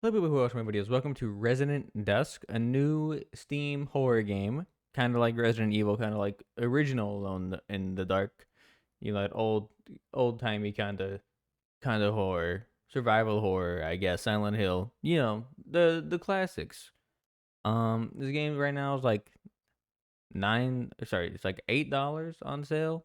Hello people who watch my videos, welcome to Resonant Dusk, a new Steam horror game, kind of like Resident Evil, kind of like original Alone in the Dark, that old-timey kind of horror, survival horror, I guess, Silent Hill, the classics. This game right now is like it's like $8 on sale.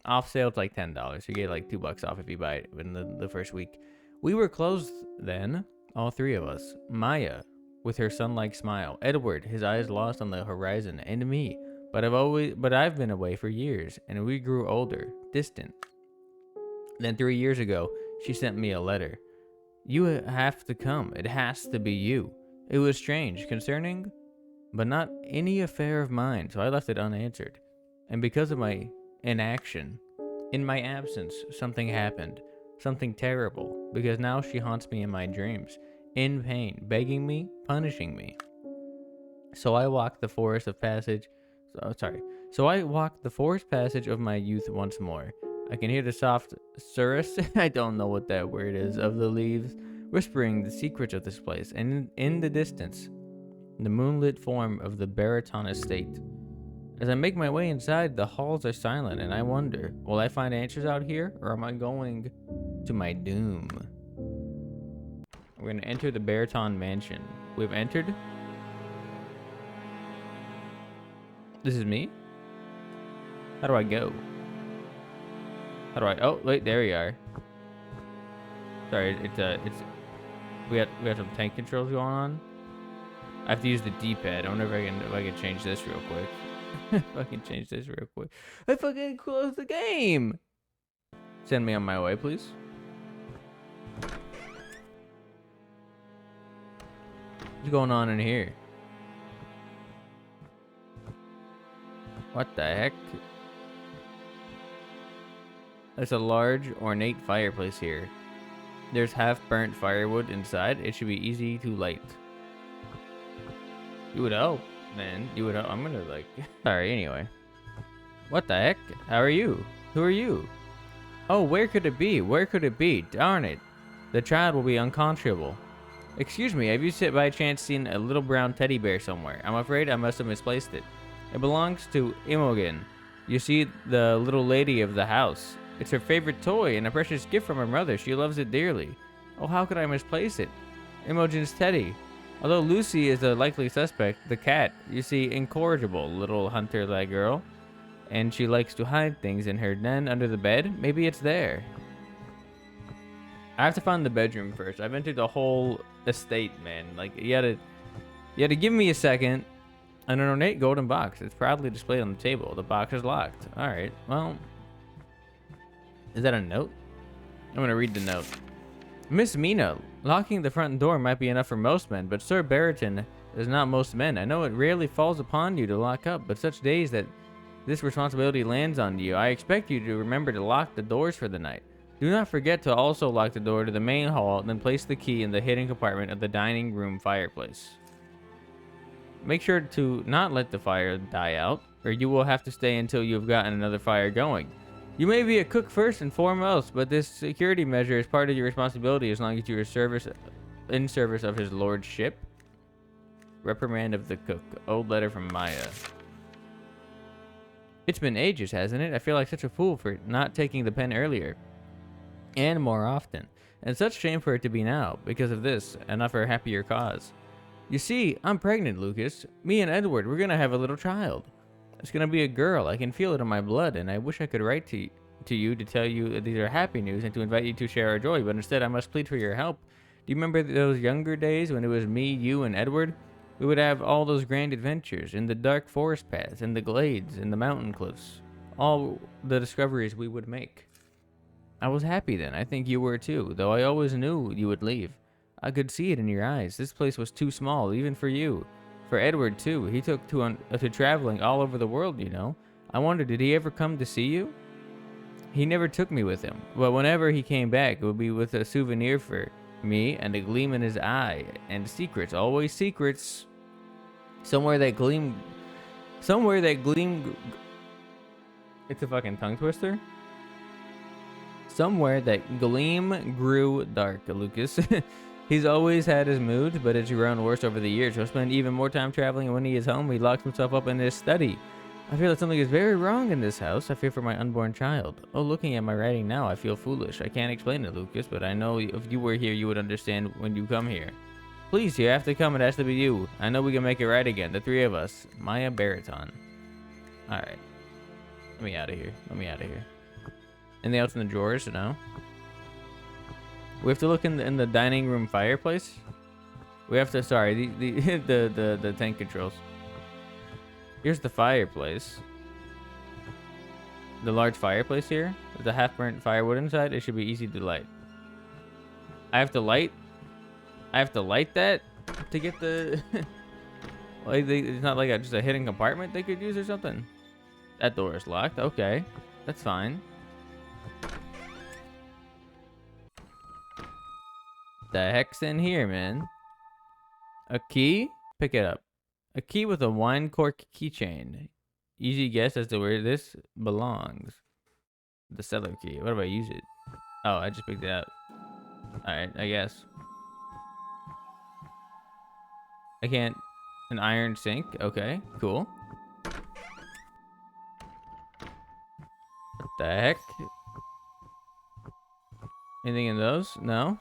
Off sale it's like $10. You get like $2 off if you buy it in the first week. We were closed then, all three of us. Maya, with her sun-like smile. Edward, his eyes lost on the horizon, and me. But I've been away for years, and we grew older, distant. Then 3 years ago, she sent me a letter. You have to come. It has to be you. It was strange, concerning, but not any affair of mine, so I left it unanswered. And because of my inaction, in my absence, something happened. Something terrible, because now she haunts me in my dreams, in pain, begging me, punishing me. So I walked the forest of passage. So I walked the forest passage of my youth once more. I can hear the soft surus, I don't know what that word is, of the leaves, whispering the secrets of this place, and in the distance, the moonlit form of the Baraton estate. As I make my way inside, the halls are silent, and I wonder, will I find answers out here, or am I going to my doom? We're going to enter the Baraton mansion. We've entered. This is me? How do I go? Oh, wait, there we are. Sorry, we have some tank controls going on. I have to use the D-pad. I wonder if I can change this real quick. If I can change this real quick. I fucking closed the game. Send me on my way, please. What's going on in here? What the heck? There's a large, ornate fireplace here. There's half-burnt firewood inside. It should be easy to light. You would hope, man. You would hope. I'm gonna like... Sorry, anyway. What the heck? How are you? Who are you? Oh, where could it be? Where could it be? Darn it. The child will be unconscionable. Excuse me, have you by chance seen a little brown teddy bear somewhere? I'm afraid I must have misplaced it. It belongs to Imogen. You see, the little lady of the house. It's her favorite toy and a precious gift from her mother. She loves it dearly. Oh, how could I misplace it? Imogen's teddy. Although Lucy is a likely suspect, the cat, you see, incorrigible little hunter-like girl. And she likes to hide things in her den under the bed. Maybe it's there. I have to find the bedroom first. I've entered the whole estate, man. Like, you had to give me a second. An ornate golden box. It's proudly displayed on the table. The box is locked. Alright, well... Is that a note? I'm gonna read the note. Miss Mina, locking the front door might be enough for most men, but Sir Barrington is not most men. I know it rarely falls upon you to lock up, but such days that this responsibility lands on you, I expect you to remember to lock the doors for the night. Do not forget to also lock the door to the main hall, then place the key in the hidden compartment of the dining room fireplace. Make sure to not let the fire die out, or you will have to stay until you have gotten another fire going. You may be a cook first and foremost, but this security measure is part of your responsibility as long as you are in service of his lordship. Reprimand of the cook. Old letter from Maya. It's been ages, hasn't it? I feel like such a fool for not taking the pen earlier. And more often. And such shame for it to be now, because of this, and not for a happier cause. You see, I'm pregnant, Lucas. Me and Edward, we're gonna have a little child. It's gonna be a girl. I can feel it in my blood, and I wish I could write to you to tell you that these are happy news and to invite you to share our joy, but instead I must plead for your help. Do you remember those younger days when it was me, you, and Edward? We would have all those grand adventures in the dark forest paths, in the glades, in the mountain cliffs. All the discoveries we would make. I was happy then. I think you were too, though I always knew you would leave. I could see it in your eyes. This place was too small, even for you. For Edward, too. He took to traveling all over the world, you know. I wonder, did he ever come to see you? He never took me with him, but whenever he came back, it would be with a souvenir for me and a gleam in his eye. And secrets, always secrets. Somewhere that gleam... It's a fucking tongue twister. Somewhere that gleam grew dark, Lucas. He's always had his moods, but it's grown worse over the years. He'll spend even more time traveling, and when he is home, he locks himself up in his study. I feel that something is very wrong in this house. I fear for my unborn child. Oh, looking at my writing now, I feel foolish. I can't explain it, Lucas, but I know if you were here, you would understand when you come here. Please, you have to come. It has to be you. I know we can make it right again. The three of us. Maya Baraton. Alright. Let me out of here. Let me out of here. Anything else in the drawers? No. We have to look in the dining room fireplace. We have to. Sorry, the tank controls. Here's the fireplace. The large fireplace here. With the half-burnt firewood inside. It should be easy to light. I have to light that to get the. Like it's not like just a hidden compartment they could use or something. That door is locked. Okay, that's fine. The heck's in here, man? A key? Pick it up. A key with a wine cork keychain. Easy guess as to where this belongs. The cellar key. What if I use it? Oh, I just picked it up. Alright, I guess. I can't. An iron sink. Okay, cool. What the heck? Anything in those? No?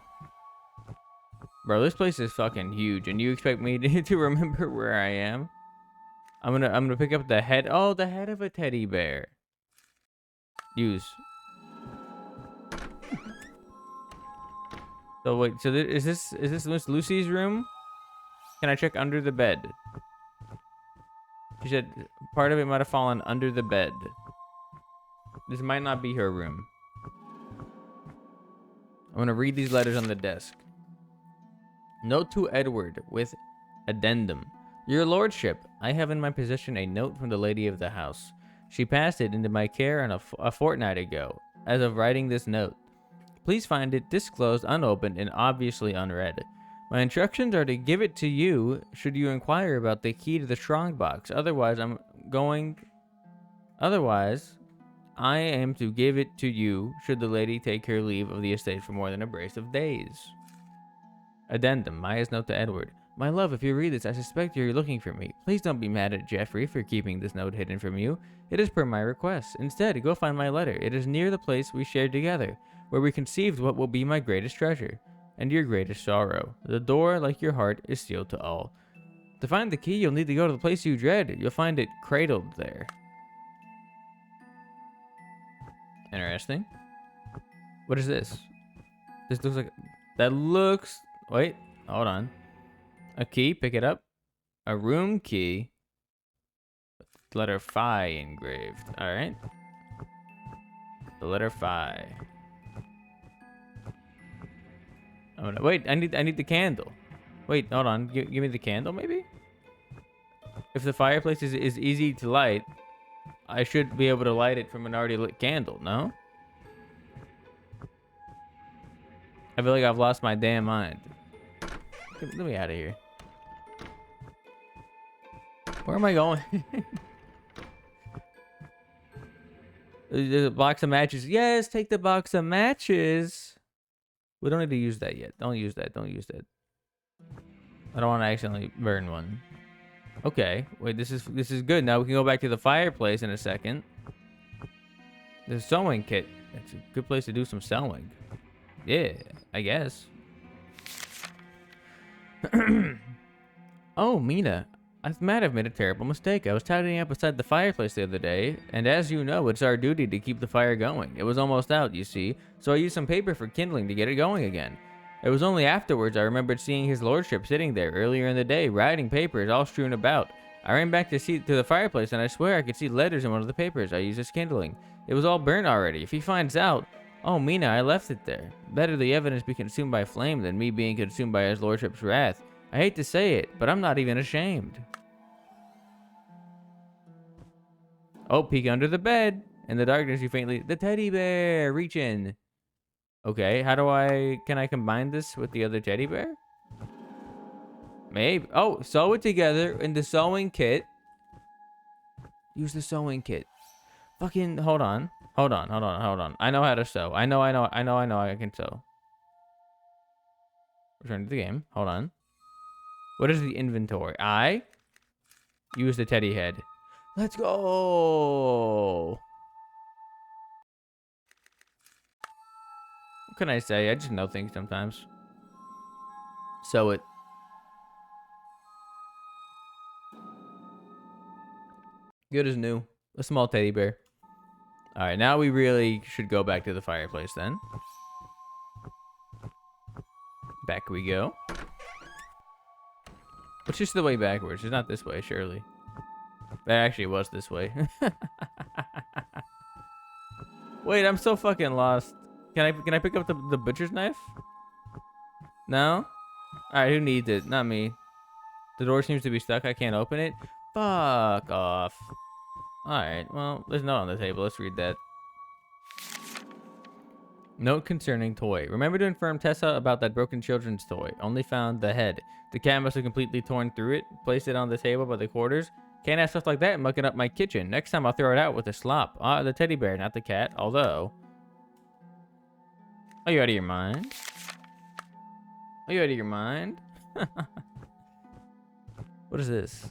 Bro, this place is fucking huge, and you expect me to remember where I am? I'm gonna pick up the head. Oh, the head of a teddy bear. Use. So wait, so is this Miss Lucy's room? Can I check under the bed? She said part of it might have fallen under the bed. This might not be her room. I'm gonna read these letters on the desk. Note to Edward with addendum. Your lordship, I have in my possession a note from the lady of the house. She passed it into my care a fortnight ago. As of writing this note, please find it disclosed, unopened, and obviously unread. My instructions are to give it to you should you inquire about the key to the strong box. Otherwise, I am to give it to you should the lady take her leave of the estate for more than a brace of days. Addendum, Maya's note to Edward. My love, if you read this, I suspect you're looking for me. Please don't be mad at Geoffrey for keeping this note hidden from you. It is per my request. Instead, go find my letter. It is near the place we shared together, where we conceived what will be my greatest treasure, and your greatest sorrow. The door, like your heart, is sealed to all. To find the key, you'll need to go to the place you dread. You'll find it cradled there. Interesting. What is this? This looks like... That looks... Wait, hold on. A key, pick it up. A room key. With letter phi engraved. Alright. The letter phi. Oh no, wait, I need the candle. Wait, hold on. Give me the candle, maybe? If the fireplace is easy to light, I should be able to light it from an already lit candle, no? I feel like I've lost my damn mind. Let me out of here. Where am I going? There's a box of matches. Yes, take the box of matches. We don't need to use that yet. Don't use that. Don't use that. I don't want to accidentally burn one. Okay. Wait, this is good. Now we can go back to the fireplace in a second. The sewing kit. That's a good place to do some sewing. Yeah, I guess. Oh, Mina. I might have made a terrible mistake. I was tidying up beside the fireplace the other day, and as you know, it's our duty to keep the fire going. It was almost out, you see, so I used some paper for kindling to get it going again. It was only afterwards I remembered seeing his lordship sitting there earlier in the day, writing papers all strewn about. I ran back to the fireplace, and I swear I could see letters in one of the papers I used as kindling. It was all burnt already. If he finds out... Oh, Mina, I left it there. Better the evidence be consumed by flame than me being consumed by his lordship's wrath. I hate to say it, but I'm not even ashamed. Oh, peek under the bed. In the darkness, you faintly... The teddy bear! Reach in. Okay, how do I... Can I combine this with the other teddy bear? Maybe. Oh, sew it together in the sewing kit. Use the sewing kit. Fucking... Hold on. Hold on. I know how to sew. I know I can sew. Return to the game. Hold on. What is the inventory? I use the teddy head. Let's go. What can I say? I just know things sometimes. So it. Good as new. A small teddy bear. Alright, now we really should go back to the fireplace then. Back we go. Which is the way backwards. It's not this way, surely. That actually was this way. Wait, I'm so fucking lost. Can I pick up the butcher's knife? No? Alright, who needs it? Not me. The door seems to be stuck. I can't open it. Fuck off. Alright, well, there's no on the table. Let's read that. Note concerning toy. Remember to inform Tessa about that broken children's toy. Only found the head. The cat must have completely torn through it. Placed it on the table by the quarters. Can't have stuff like that mucking up my kitchen. Next time I'll throw it out with a slop. Ah, the teddy bear, not the cat. Although... Are you out of your mind? Are you out of your mind? What is this?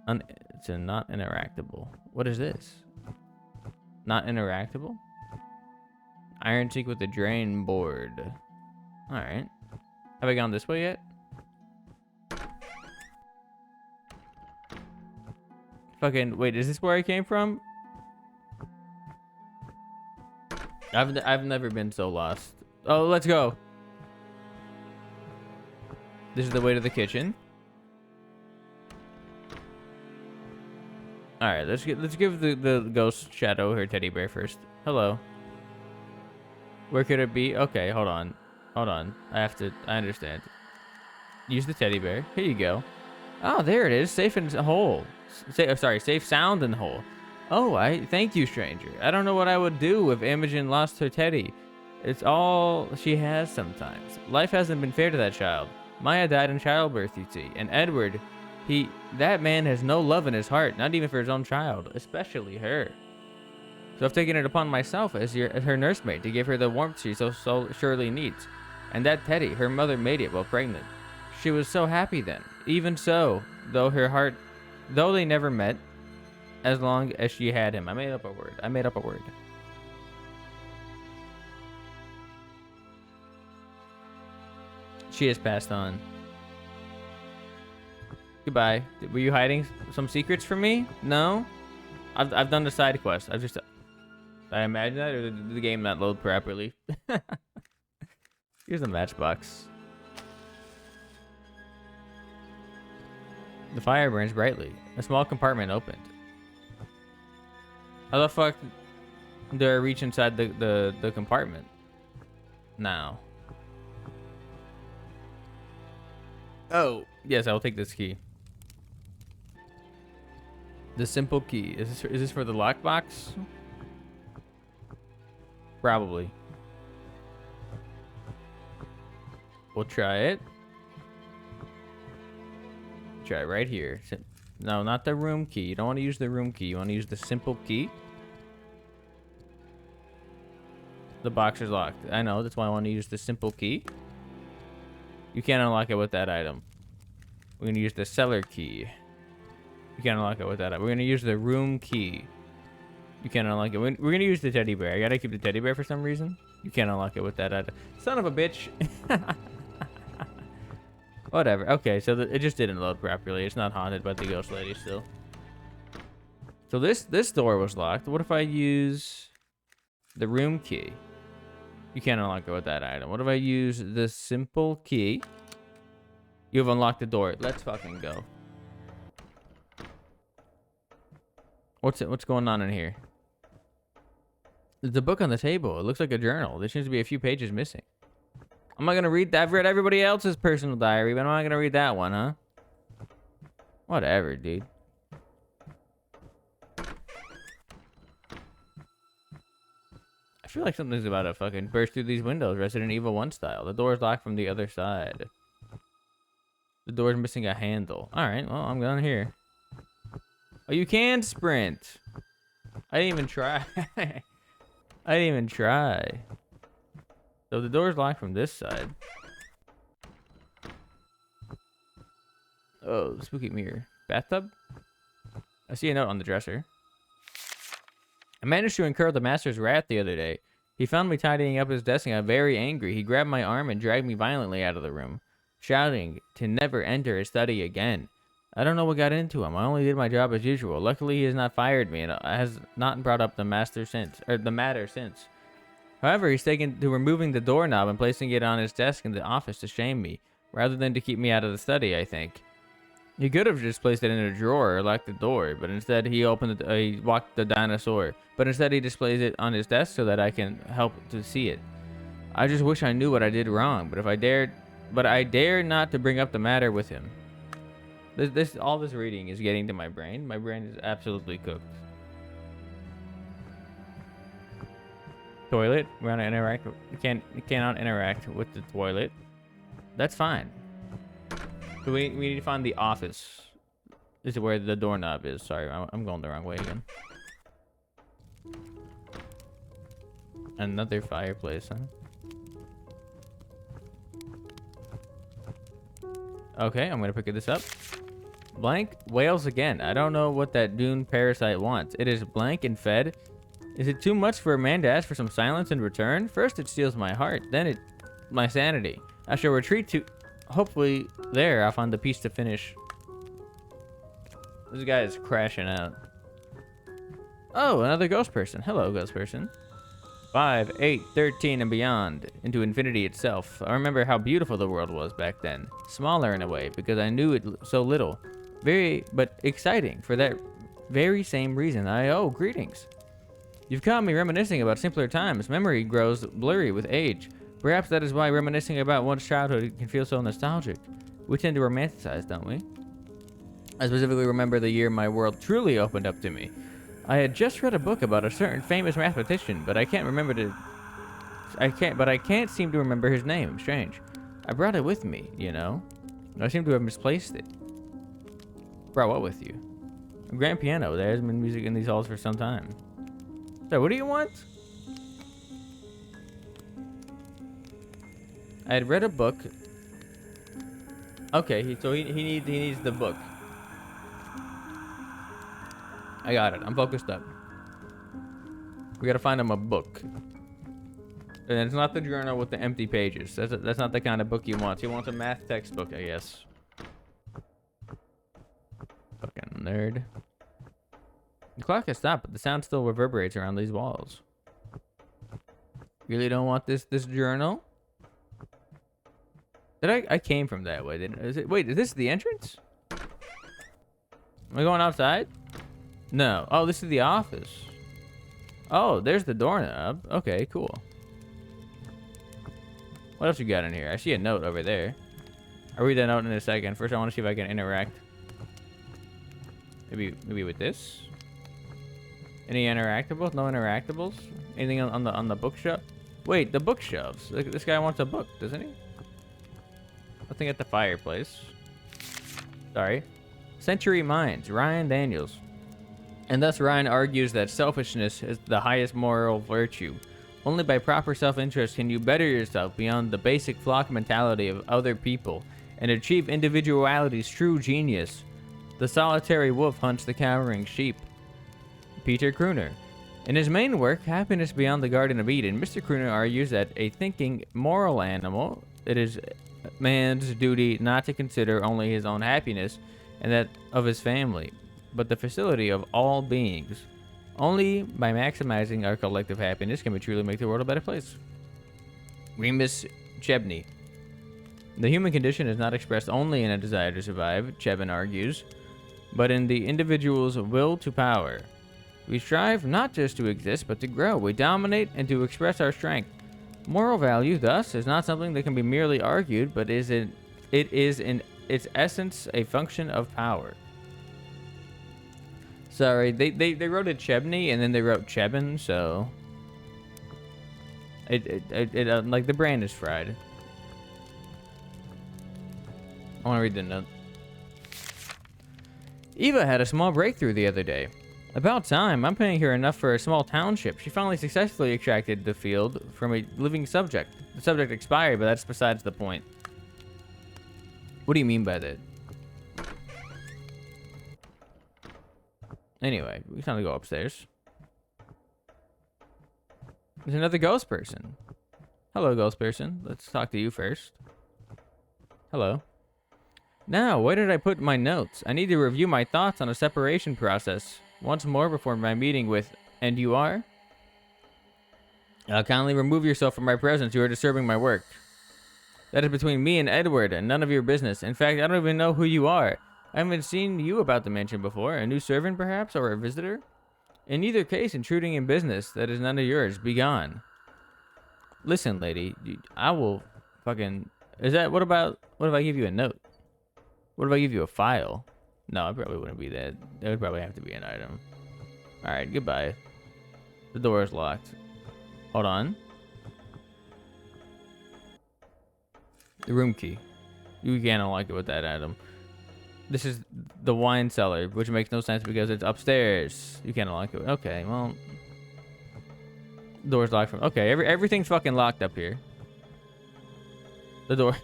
It's a not interactable. What is this? Not interactable? Iron sink with a drain board. Alright. Have I gone this way yet? Fucking, wait, is this where I came from? I've never been so lost. Oh, let's go. This is the way to the kitchen. All right, let's give the ghost shadow her teddy bear first. Hello. Where could it be? Okay, hold on. I understand. Use the teddy bear. Here you go. Oh, there it is. Safe and whole. Safe, sound, and whole. Oh, thank you, stranger. I don't know what I would do if Imogen lost her teddy. It's all she has sometimes. Life hasn't been fair to that child. Maya died in childbirth, you see. And Edward, that man has no love in his heart, not even for his own child, especially her. So I've taken it upon myself as her nursemaid to give her the warmth she so surely needs. And that teddy, her mother made it while pregnant. She was so happy then. Even so, though they never met, as long as she had him. I made up a word. She has passed on. Goodbye. Were you hiding some secrets from me? No? I've done the side quest. Did I imagine that, or did the game not load properly? Here's the matchbox. The fire burns brightly. A small compartment opened. How the fuck do I reach inside the compartment? Now. Oh, yes, I will take this key. The simple key. Is this for the lockbox? Probably. We'll try it. Try it right here. No, not the room key. You don't want to use the room key. You want to use the simple key. The box is locked. I know. That's why I want to use the simple key. You can't unlock it with that item. We're going to use the cellar key. You can't unlock it with that item. We're going to use the room key. You can't unlock it. We're going to use the teddy bear. I got to keep the teddy bear for some reason. You can't unlock it with that item. Son of a bitch. Whatever. Okay, so it just didn't load properly. It's not haunted by the ghost lady still. So this door was locked. What if I use the room key? You can't unlock it with that item. What if I use the simple key? You've unlocked the door. Let's fucking go. What's going on in here? There's a book on the table. It looks like a journal. There seems to be a few pages missing. I'm not gonna read that. I've read everybody else's personal diary, but I'm not gonna read that one, huh? Whatever, dude. I feel like something's about to fucking burst through these windows, Resident Evil 1 style. The door's locked from the other side. The door's missing a handle. Alright, well, I'm going here. Oh, you can sprint. I didn't even try. I didn't even try. So the door's locked from this side. Oh, spooky mirror. Bathtub? I see a note on the dresser. I managed to incur the master's wrath the other day. He found me tidying up his desk and got very angry. He grabbed my arm and dragged me violently out of the room, shouting to never enter his study again. I don't know what got into him. I only did my job as usual. Luckily, he has not fired me and has not brought up the matter since. However, he's taken to removing the doorknob and placing it on his desk in the office to shame me, rather than to keep me out of the study, I think. He could have just placed it in a drawer or locked the door, but instead he he walked the dinosaur. But instead he displays it on his desk so that I can help to see it. I just wish I knew what I did wrong, but I dare not to bring up the matter with him. All this reading is getting to my brain. My brain is absolutely cooked. Toilet. We're gonna interact. You cannot interact with the toilet. That's fine. So we need to find the office. This is where the doorknob is. Sorry, I'm going the wrong way again. Another fireplace, huh? Okay, I'm gonna pick this up. Blank wails again. I don't know what that dune parasite wants. It is blank and fed. Is it too much for a man to ask for some silence in return? First it steals my heart, then my sanity. I shall retreat to... Hopefully there I'll find the piece to finish. This guy is crashing out. Oh, another ghost person. Hello, ghost person. 5, 8, 13, and beyond, into infinity itself. I remember how beautiful the world was back then. Smaller in a way, because I knew it so little. But exciting, for that very same reason. Greetings. You've caught me reminiscing about simpler times. Memory grows blurry with age. Perhaps that is why reminiscing about one's childhood can feel so nostalgic. We tend to romanticize, don't we? I specifically remember the year my world truly opened up to me. I had just read a book about a certain famous mathematician, but I can't seem to remember his name. Strange. I brought it with me, you know. I seem to have misplaced it. Brought what with you? A grand piano. There has been music in these halls for some time. So, what do you want? I had read a book. Okay, so he needs the book. I got it. I'm focused up. We gotta find him a book. And it's not the journal with the empty pages. That's not the kind of book he wants. He wants a math textbook, I guess. Fucking nerd. The clock has stopped, but the sound still reverberates around these walls. Really don't want this journal? I came from that way, didn't I? Wait, is this the entrance? Am I going outside? No. Oh, this is the office. Oh, there's the doorknob. Okay, cool. What else you got in here? I see a note over there. I'll read that note in a second. First, I want to see if I can interact. Maybe with this. Any interactables? No interactables? Anything on the bookshelf? Wait, the bookshelves. This guy wants a book, doesn't he? Nothing at the fireplace. Sorry. Century Minds, Ryan Daniels. And thus Ryan argues that selfishness is the highest moral virtue. Only by proper self-interest can you better yourself beyond the basic flock mentality of other people and achieve individuality's true genius. The solitary wolf hunts the cowering sheep. Peter Kruner. In his main work, Happiness Beyond the Garden of Eden, Mr. Kruner argues that a thinking, moral animal, it is man's duty not to consider only his own happiness and that of his family, but the facility of all beings. Only by maximizing our collective happiness can we truly make the world a better place. Remus Chebney. The human condition is not expressed only in a desire to survive, Chebin argues, but in the individual's will to power. We strive not just to exist, but to grow. We dominate and to express our strength. Moral value, thus, is not something that can be merely argued, but it is in its essence a function of power. Sorry, they wrote it Chebney and then they wrote Chebin, so it like the brand is fried. I want to read the note. Eva had a small breakthrough the other day. About time. I'm paying her enough for a small township. She finally successfully extracted the field from a living subject. The subject expired, but that's besides the point. What do you mean by that? Anyway, we kind of go upstairs. There's another ghost person. Hello, ghost person. Let's talk to you first. Hello. Now, where did I put my notes? I need to review my thoughts on a separation process once more before my meeting with... And you are? Kindly remove yourself from my presence. You are disturbing my work. That is between me and Edward, and none of your business. In fact, I don't even know who you are. I haven't seen you about the mansion before. A new servant, perhaps, or a visitor? In either case, intruding in business that is none of yours. Be gone. Listen, lady, I will fucking... Is that... What if I give you a note? What if I give you a file? No, it probably wouldn't be that. It would probably have to be an item. Alright, goodbye. The door is locked. Hold on. The room key. You can't unlock it with that item. This is the wine cellar, which makes no sense because it's upstairs. You can't unlock it. Okay, well... Door's locked from... Okay, everything's fucking locked up here. The door...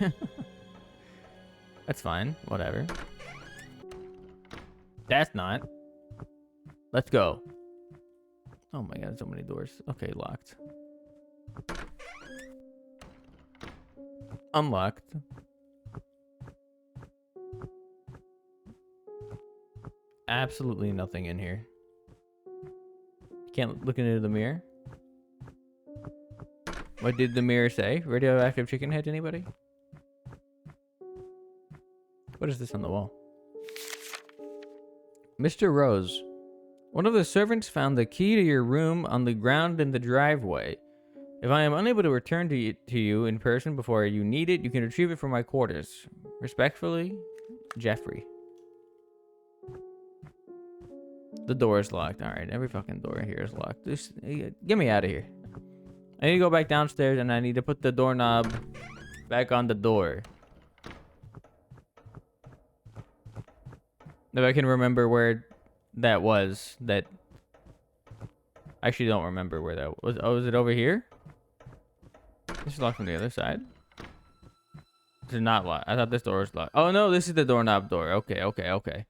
That's fine. Whatever. That's not. Let's go. Oh my god, so many doors. Okay, locked. Unlocked. Absolutely nothing in here. Can't look into the mirror. What did the mirror say? Radioactive chicken head, anybody? What is this on the wall? Mr. Rose, one of the servants found the key to your room on the ground in the driveway. If I am unable to return to you in person before you need it, you can retrieve it from my quarters. Respectfully, Jeffrey. The door is locked. Alright, every fucking door here is locked. Just get me out of here. I need to go back downstairs and I need to put the doorknob back on the door. If I can remember where that was, that... I actually don't remember where that was. Oh, is it over here? This is locked from the other side. This is not locked. I thought this door was locked. Oh no, this is the doorknob door. Okay.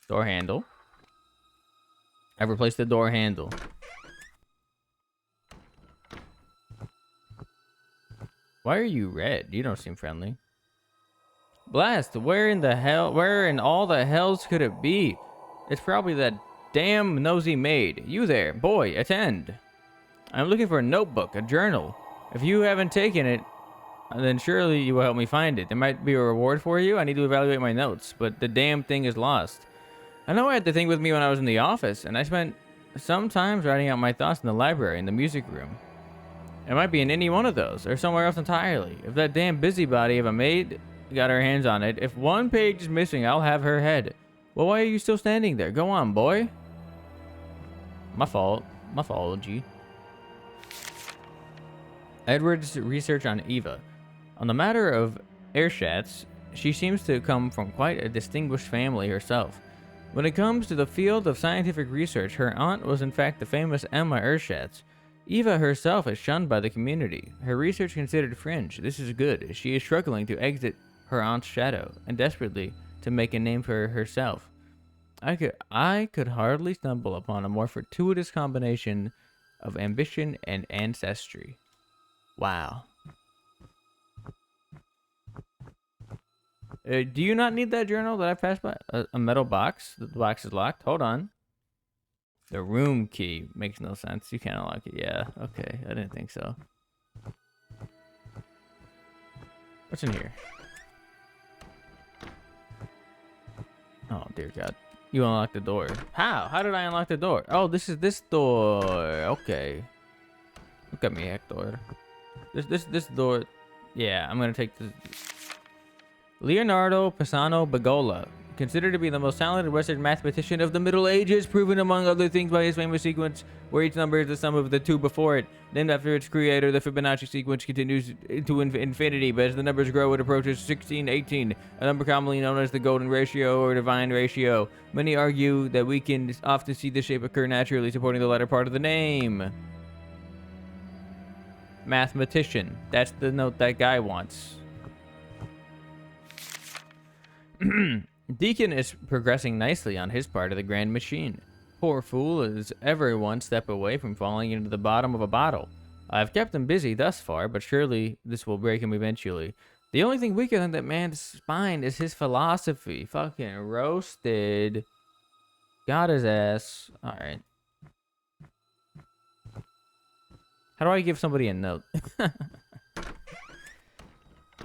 Door handle. I've replaced the door handle. Why are you red? You don't seem friendly. Blast, where in all the hells could it be? It's probably that damn nosy maid. You there, boy, attend. I'm looking for a notebook, a journal. If you haven't taken it, then surely you will help me find it. There might be a reward for you. I need to evaluate my notes, but the damn thing is lost. I know I had the thing with me when I was in the office, and I spent some time writing out my thoughts in the library, in the music room. It might be in any one of those, or somewhere else entirely. If that damn busybody of a maid got her hands on it, if one page is missing, I'll have her head. Well, why are you still standing there? Go on, boy. My fault. My fault, G. Edward's research on Eva. On the matter of Erschatz, she seems to come from quite a distinguished family herself. When it comes to the field of scientific research, her aunt was in fact the famous Emma Erschatz. Eva herself is shunned by the community. Her research considered fringe. This is good. She is struggling to exit her aunt's shadow and desperately to make a name for herself. I could hardly stumble upon a more fortuitous combination of ambition and ancestry. Wow. Do you not need that journal that I passed by? A metal box? The box is locked. Hold on. The room key makes no sense. You can't unlock it. Yeah, okay. I didn't think so. What's in here? Oh, dear God. You unlocked the door. How? How did I unlock the door? Oh, this is this door. Okay. Look at me, Hector. This door. Yeah, I'm gonna take this. Leonardo Pisano Bagola, considered to be the most talented Western mathematician of the Middle Ages, proven among other things by his famous sequence where each number is the sum of the two before it. Named after its creator, the Fibonacci sequence continues into infinity, but as the numbers grow, it approaches 1618, a number commonly known as the golden ratio or divine ratio. Many argue that we can often see this shape occur naturally, supporting the latter part of the name. Mathematician. That's the note that guy wants. Deacon is progressing nicely on his part of the grand machine. Poor fool is ever one step away from falling into the bottom of a bottle. I've kept him busy thus far, but surely this will break him eventually. The only thing weaker than that man's spine is his philosophy. Fucking roasted. Got his ass. Alright. How do I give somebody a note?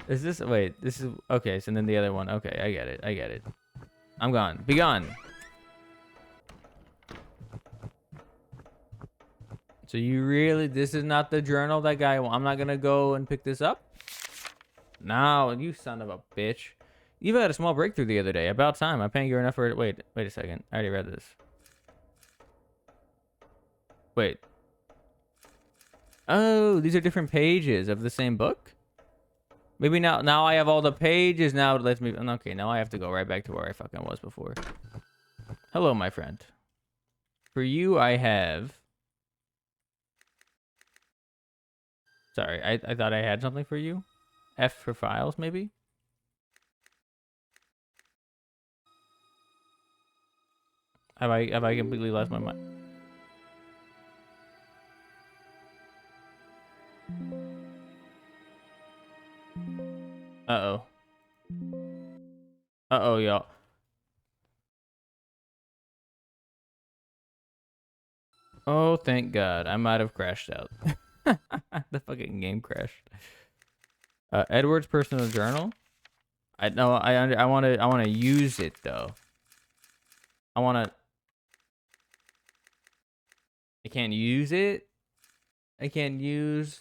Is this... Wait, this is... Okay, so then the other one. Okay, I get it. I get it. I'm gone. Be gone. So you really... This is not the journal that guy... I'm not gonna go and pick this up? No, you son of a bitch. You've had a small breakthrough the other day. About time. I'm paying you enough for it. Wait a second. I already read this. Wait. Oh, these are different pages of the same book? Maybe now I have all the pages. Now it lets me... Okay, now I have to go right back to where I fucking was before. Hello, my friend. For you, I have... Sorry, I thought I had something for you. F for files, maybe? Have I completely lost my mind? Uh-oh. Uh-oh, y'all. Oh, thank God. I might have crashed out. The fucking game crashed. Edward's personal journal. I want to use it though. I can't use it. I can't use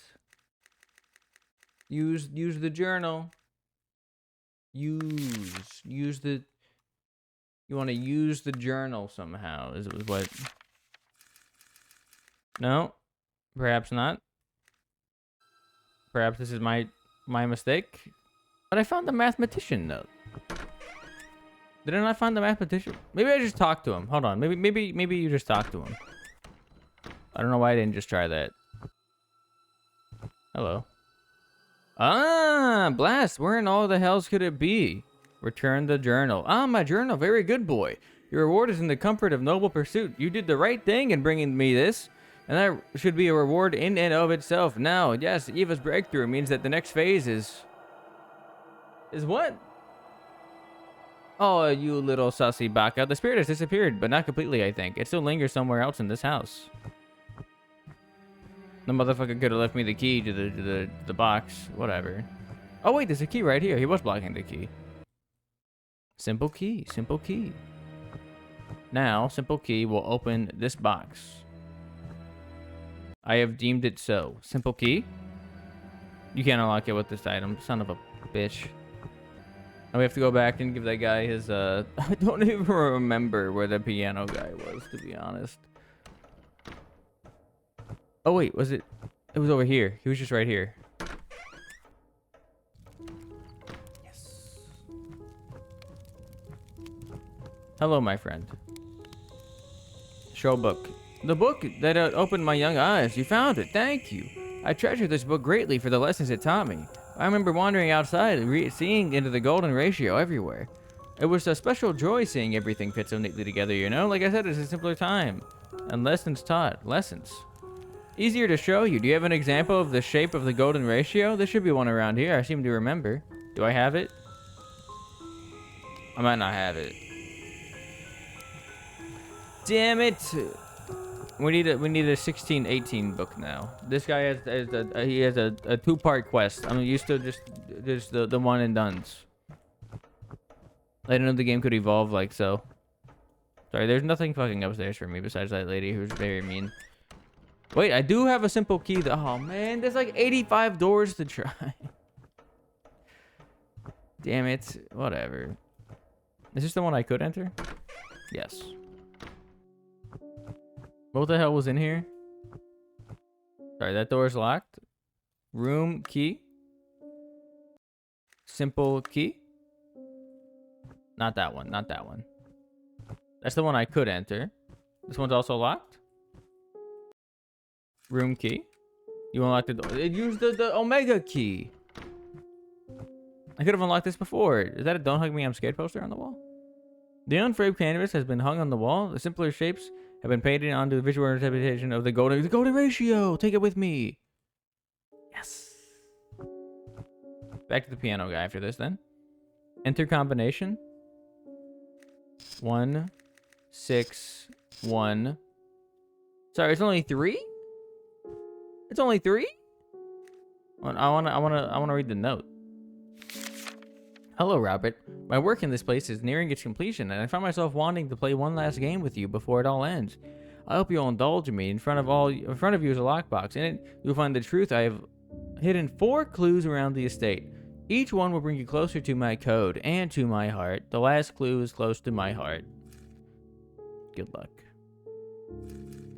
the journal. Use the... You want to use the journal somehow. Is what? No, perhaps not. Perhaps this is my mistake. But I found the mathematician note. Didn't I find the mathematician? Maybe I just talked to him. Hold on. Maybe you just talked to him. I don't know why I didn't just try that. Hello. Ah, Blast. Where in all the hells could it be? Return the journal. Ah, my journal. Very good, boy. Your reward is in the comfort of noble pursuit. You did the right thing in bringing me this. And that should be a reward in and of itself. Now, yes, Eva's breakthrough means that the next phase is... Is what? Oh, you little sussy baka. The spirit has disappeared, but not completely, I think. It still lingers somewhere else in this house. The motherfucker could have left me the key to the box. Whatever. Oh, wait, there's a key right here. He was blocking the key. Simple key. Simple key. Now, simple key will open this box. I have deemed it so. Simple key? You can't unlock it with this item. Son of a bitch. And we have to go back and give that guy his, I don't even remember where the piano guy was, to be honest. Oh, wait, was it? It was over here. He was just right here. Yes. Hello, my friend. Show book. The book that opened my young eyes. You found it. Thank you. I treasure this book greatly for the lessons it taught me. I remember wandering outside and seeing into the golden ratio everywhere. It was a special joy seeing everything fit so neatly together, you know? Like I said, it's a simpler time. And lessons taught. Lessons. Easier to show you. Do you have an example of the shape of the golden ratio? There should be one around here. I seem to remember. Do I have it? I might not have it. Damn it! We need a 1618 book now. This guy has a two-part quest. I'm used to just the one and dones. I didn't know the game could evolve like so. Sorry, there's nothing fucking upstairs for me besides that lady who's very mean. Wait, I do have a simple key. Oh man, there's like 85 doors to try. Damn it. Whatever. Is this the one I could enter? Yes. What the hell was in here? Sorry, that door is locked. Room key. Simple key. Not that one. Not that one. That's the one I could enter. This one's also locked. Room key. You unlocked the door. It used the Omega key. I could have unlocked this before. Is that a "Don't Hug Me, I'm Scared" poster on the wall? The unframed canvas has been hung on the wall. The simpler shapes have been painted onto the visual interpretation of the golden ratio. Take it with me. Yes. Back to the piano guy after this then. Enter combination. 1, 6, 1. Sorry, it's only 3? It's only 3? I wanna read the note. Hello, Robert. My work in this place is nearing its completion, and I find myself wanting to play one last game with you before it all ends. I hope you'll indulge me. In front of you is a lockbox. In it, you'll find the truth. I have hidden 4 clues around the estate. Each one will bring you closer to my code and to my heart. The last clue is close to my heart. Good luck.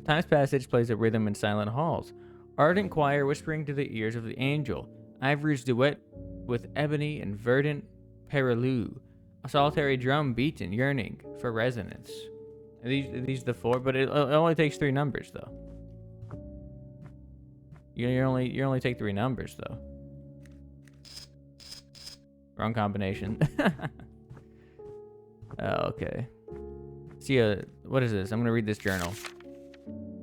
Time's passage plays a rhythm in silent halls. Ardent choir whispering to the ears of the angel. Ivory's duet with ebony and verdant Perilou, a solitary drum beaten, yearning for resonance. Are these the 4? But it only takes 3 numbers though. You only take 3 numbers though. Wrong combination. Okay. See what is this? I'm gonna read this journal.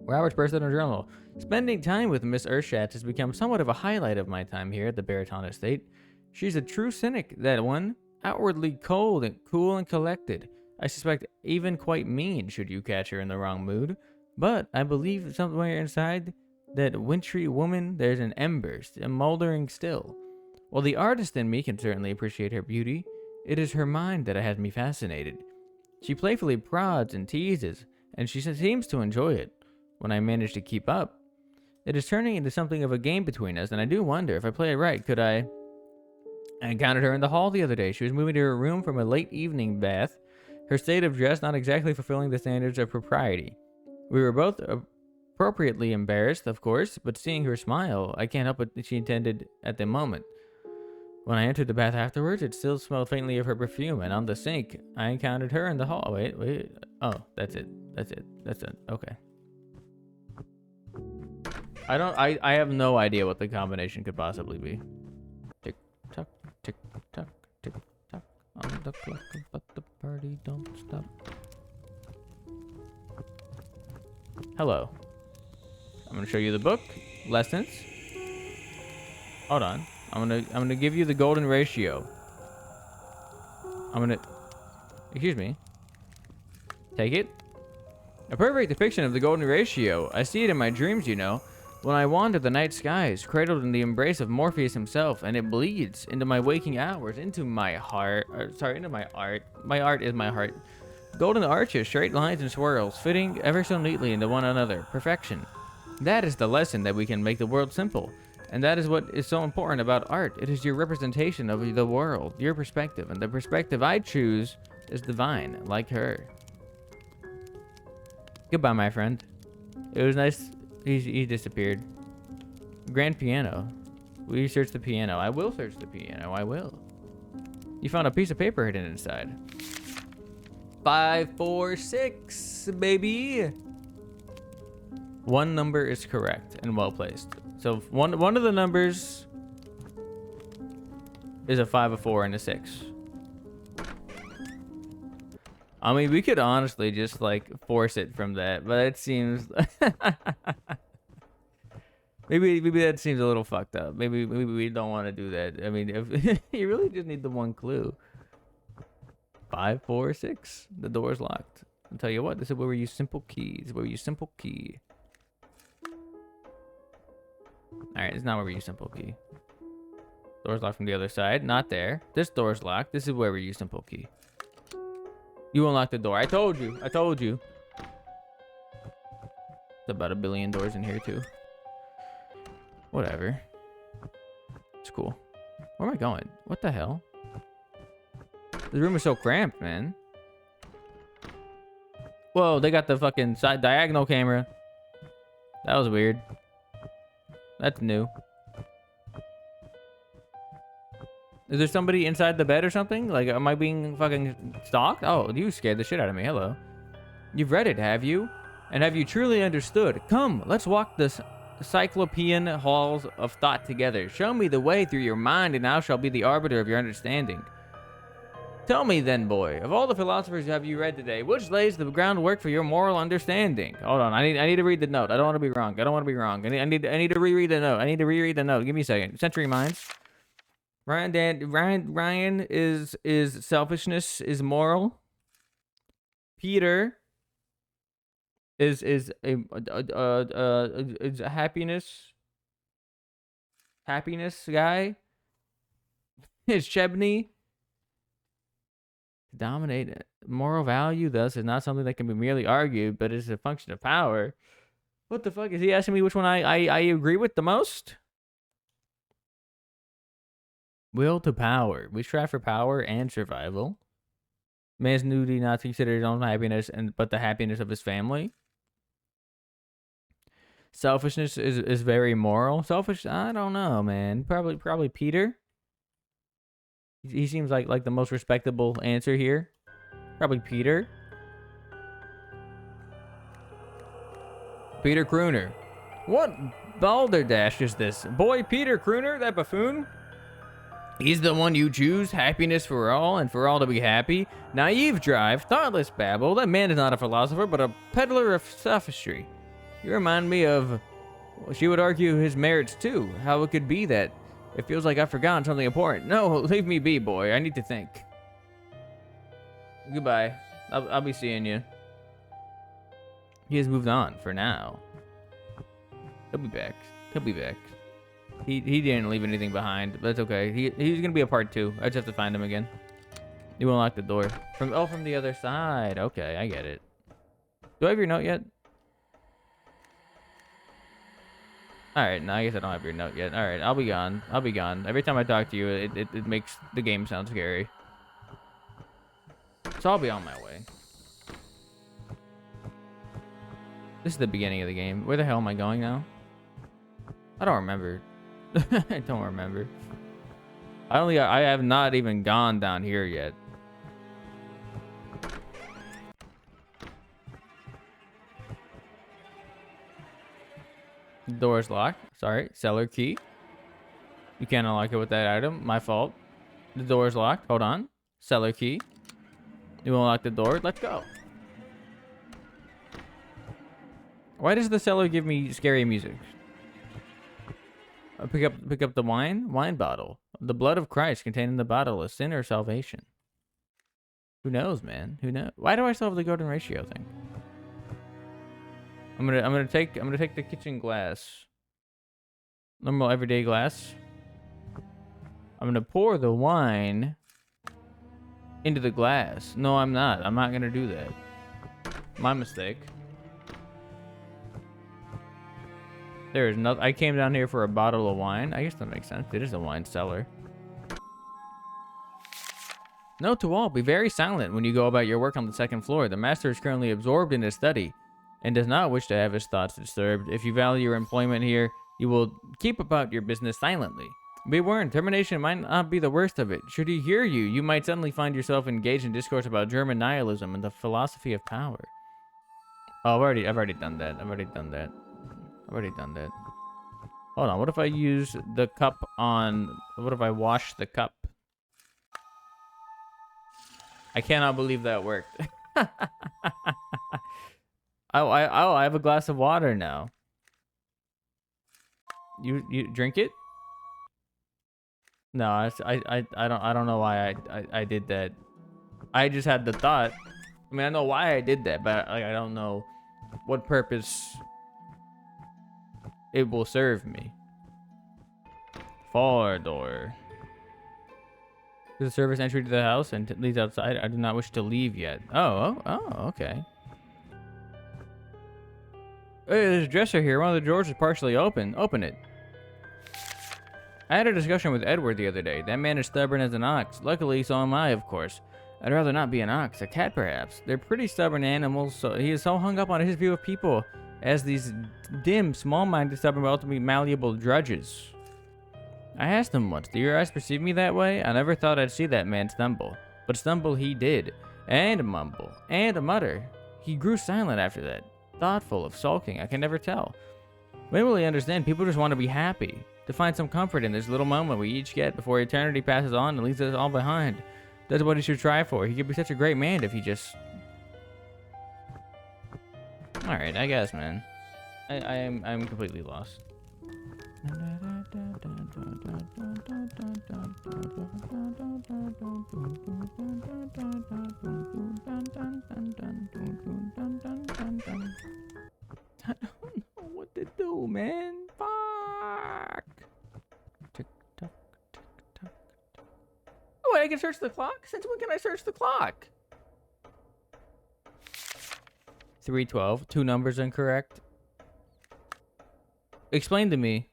Robert's personal journal. Spending time with Miss Earthshat has become somewhat of a highlight of my time here at the Baritone Estate. She's a true cynic, that one. Outwardly cold and cool and collected. I suspect even quite mean should you catch her in the wrong mood. But I believe somewhere inside that wintry woman there's an ember, moldering still. While the artist in me can certainly appreciate her beauty, it is her mind that has me fascinated. She playfully prods and teases, and she seems to enjoy it. When I manage to keep up, it is turning into something of a game between us, and I do wonder if I play it right, could I encountered her in the hall the other day. She was moving to her room from a late evening bath, her state of dress not exactly fulfilling the standards of propriety. We were both appropriately embarrassed, of course, but seeing her smile, I can't help what she intended at the moment. When I entered the bath afterwards, it still smelled faintly of her perfume, and on the sink, I encountered her in the hall. Wait. Oh, that's it. Okay. I have no idea what the combination could possibly be. Tick tock, tick tock, tick tock on the clock, but the party don't stop. Hello. I'm gonna show you the book. Lessons. Hold on. I'm gonna give you the golden ratio. Excuse me. Take it. A perfect depiction of the golden ratio. I see it in my dreams, you know. When I wander the night skies, cradled in the embrace of Morpheus himself, and it bleeds into my waking hours, into my heart. Into my art. My art is my heart. Golden arches, straight lines and swirls, fitting ever so neatly into one another. Perfection. That is the lesson that we can make the world simple. And that is what is so important about art. It is your representation of the world, your perspective. And the perspective I choose is divine, like her. Goodbye, my friend. It was nice. He disappeared. Grand piano. Will you search the piano? I will search the piano. I will. You found a piece of paper hidden inside. 546, baby. One number is correct and well placed. So one of the numbers is a 5, a 4, and a 6. I mean, we could honestly just like force it from that, but it seems maybe that seems a little fucked up. Maybe we don't want to do that. I mean, if you really just need the one clue. 5, 4, 6. The door's locked. I'll tell you what. This is where we use simple keys. Where we use simple key. All right, it's not where we use simple key. Door's locked from the other side. Not there. This door's locked. This is where we use simple key. You unlock the door. I told you. I told you. There's about a billion doors in here too. Whatever. It's cool. Where am I going? What the hell? This room is so cramped, man. Whoa, they got the fucking side diagonal camera. That was weird. That's new. Is there somebody inside the bed or something? Like, am I being fucking stalked? Oh, you scared the shit out of me. Hello. You've read it, have you? And have you truly understood? Come, let's walk the cyclopean halls of thought together. Show me the way through your mind, and I shall be the arbiter of your understanding. Tell me then, boy, of all the philosophers have you read today, which lays the groundwork for your moral understanding? Hold on, I need to read the note. I don't want to be wrong. I don't want to be wrong. I need to reread the note. I need to reread the note. Give me a second. Century Minds. Ryan is selfishness is moral. Peter is a happiness guy. Is Chebney dominate moral value? Thus, is not something that can be merely argued, but is a function of power. What the fuck is he asking me? Which one I agree with the most? Will to power. We strive for power and survival. Man's duty not to consider his own happiness but the happiness of his family. Selfishness is very moral. Selfish, I don't know, man. Probably Peter. He seems like the most respectable answer here. Probably Peter. Peter Crooner. What balderdash is this? Boy, Peter Crooner, that buffoon? He's the one you choose, happiness for all, and for all to be happy. Naive drive, thoughtless babble. That man is not a philosopher, but a peddler of sophistry. You remind me of... Well, she would argue his merits too. How it could be that it feels like I've forgotten something important. No, leave me be, boy. I need to think. Goodbye. I'll be seeing you. He has moved on for now. He'll be back. He'll be back. He didn't leave anything behind, but that's okay. He's gonna be a part 2. I just have to find him again. He won't lock the door. From the other side. Okay, I get it. Do I have your note yet? Alright, no, I guess I don't have your note yet. Alright, I'll be gone. I'll be gone. Every time I talk to you, it makes the game sound scary. So I'll be on my way. This is the beginning of the game. Where the hell am I going now? I don't remember. I don't remember. I have not even gone down here yet. The door is locked. Sorry. Cellar key. You can't unlock it with that item. My fault. The door is locked. Hold on. Cellar key. You unlock the door. Let's go. Why does the cellar give me scary music? Pick up the wine bottle. The blood of Christ contained in the bottle is sin or salvation. Who knows, man? Who knows? Why do I still have the golden ratio thing? I'm gonna take the kitchen glass. Normal everyday glass. I'm gonna pour the wine into the glass. No, I'm not. I'm not gonna do that. My mistake. There is no. I came down here for a bottle of wine. I guess that makes sense. It is a wine cellar. Note to all: be very silent when you go about your work on the second floor. The master is currently absorbed in his study and does not wish to have his thoughts disturbed. If you value your employment here, you will keep about your business silently. Be warned, termination might not be the worst of it. Should he hear you, you might suddenly find yourself engaged in discourse about German nihilism and the philosophy of power. Oh, I've already done that. I've already done that. Hold on, what if I use the cup on... What if I wash the cup? I cannot believe that worked. I have a glass of water now. You drink it? No, I don't know why I did that. I just had the thought. I mean, I know why I did that, but like, I don't know what purpose it will serve me. Far door. There's a service entry to the house and leads outside. I do not wish to leave yet. Oh, okay. Hey, there's a dresser here. One of the drawers is partially open. Open it. I had a discussion with Edward the other day. That man is stubborn as an ox. Luckily, so am I, of course. I'd rather not be an ox. A cat, perhaps. They're pretty stubborn animals, so he is so hung up on his view of people as these dim, small-minded, stubborn, but ultimately malleable drudges. I asked him once, do your eyes perceive me that way? I never thought I'd see that man stumble. But stumble he did. And mumble. And mutter. He grew silent after that. Thoughtful of sulking. I can never tell. When will he understand? People just want to be happy. To find some comfort in this little moment we each get before eternity passes on and leaves us all behind. That's what he should try for. He could be such a great man if he just... Alright, I guess, man. I'm completely lost. I don't know what to do, man. Fuck. Tick tock, tick tock. Oh, wait, I can search the clock? Since when can I search the clock? 312. 2 numbers incorrect. Explain to me.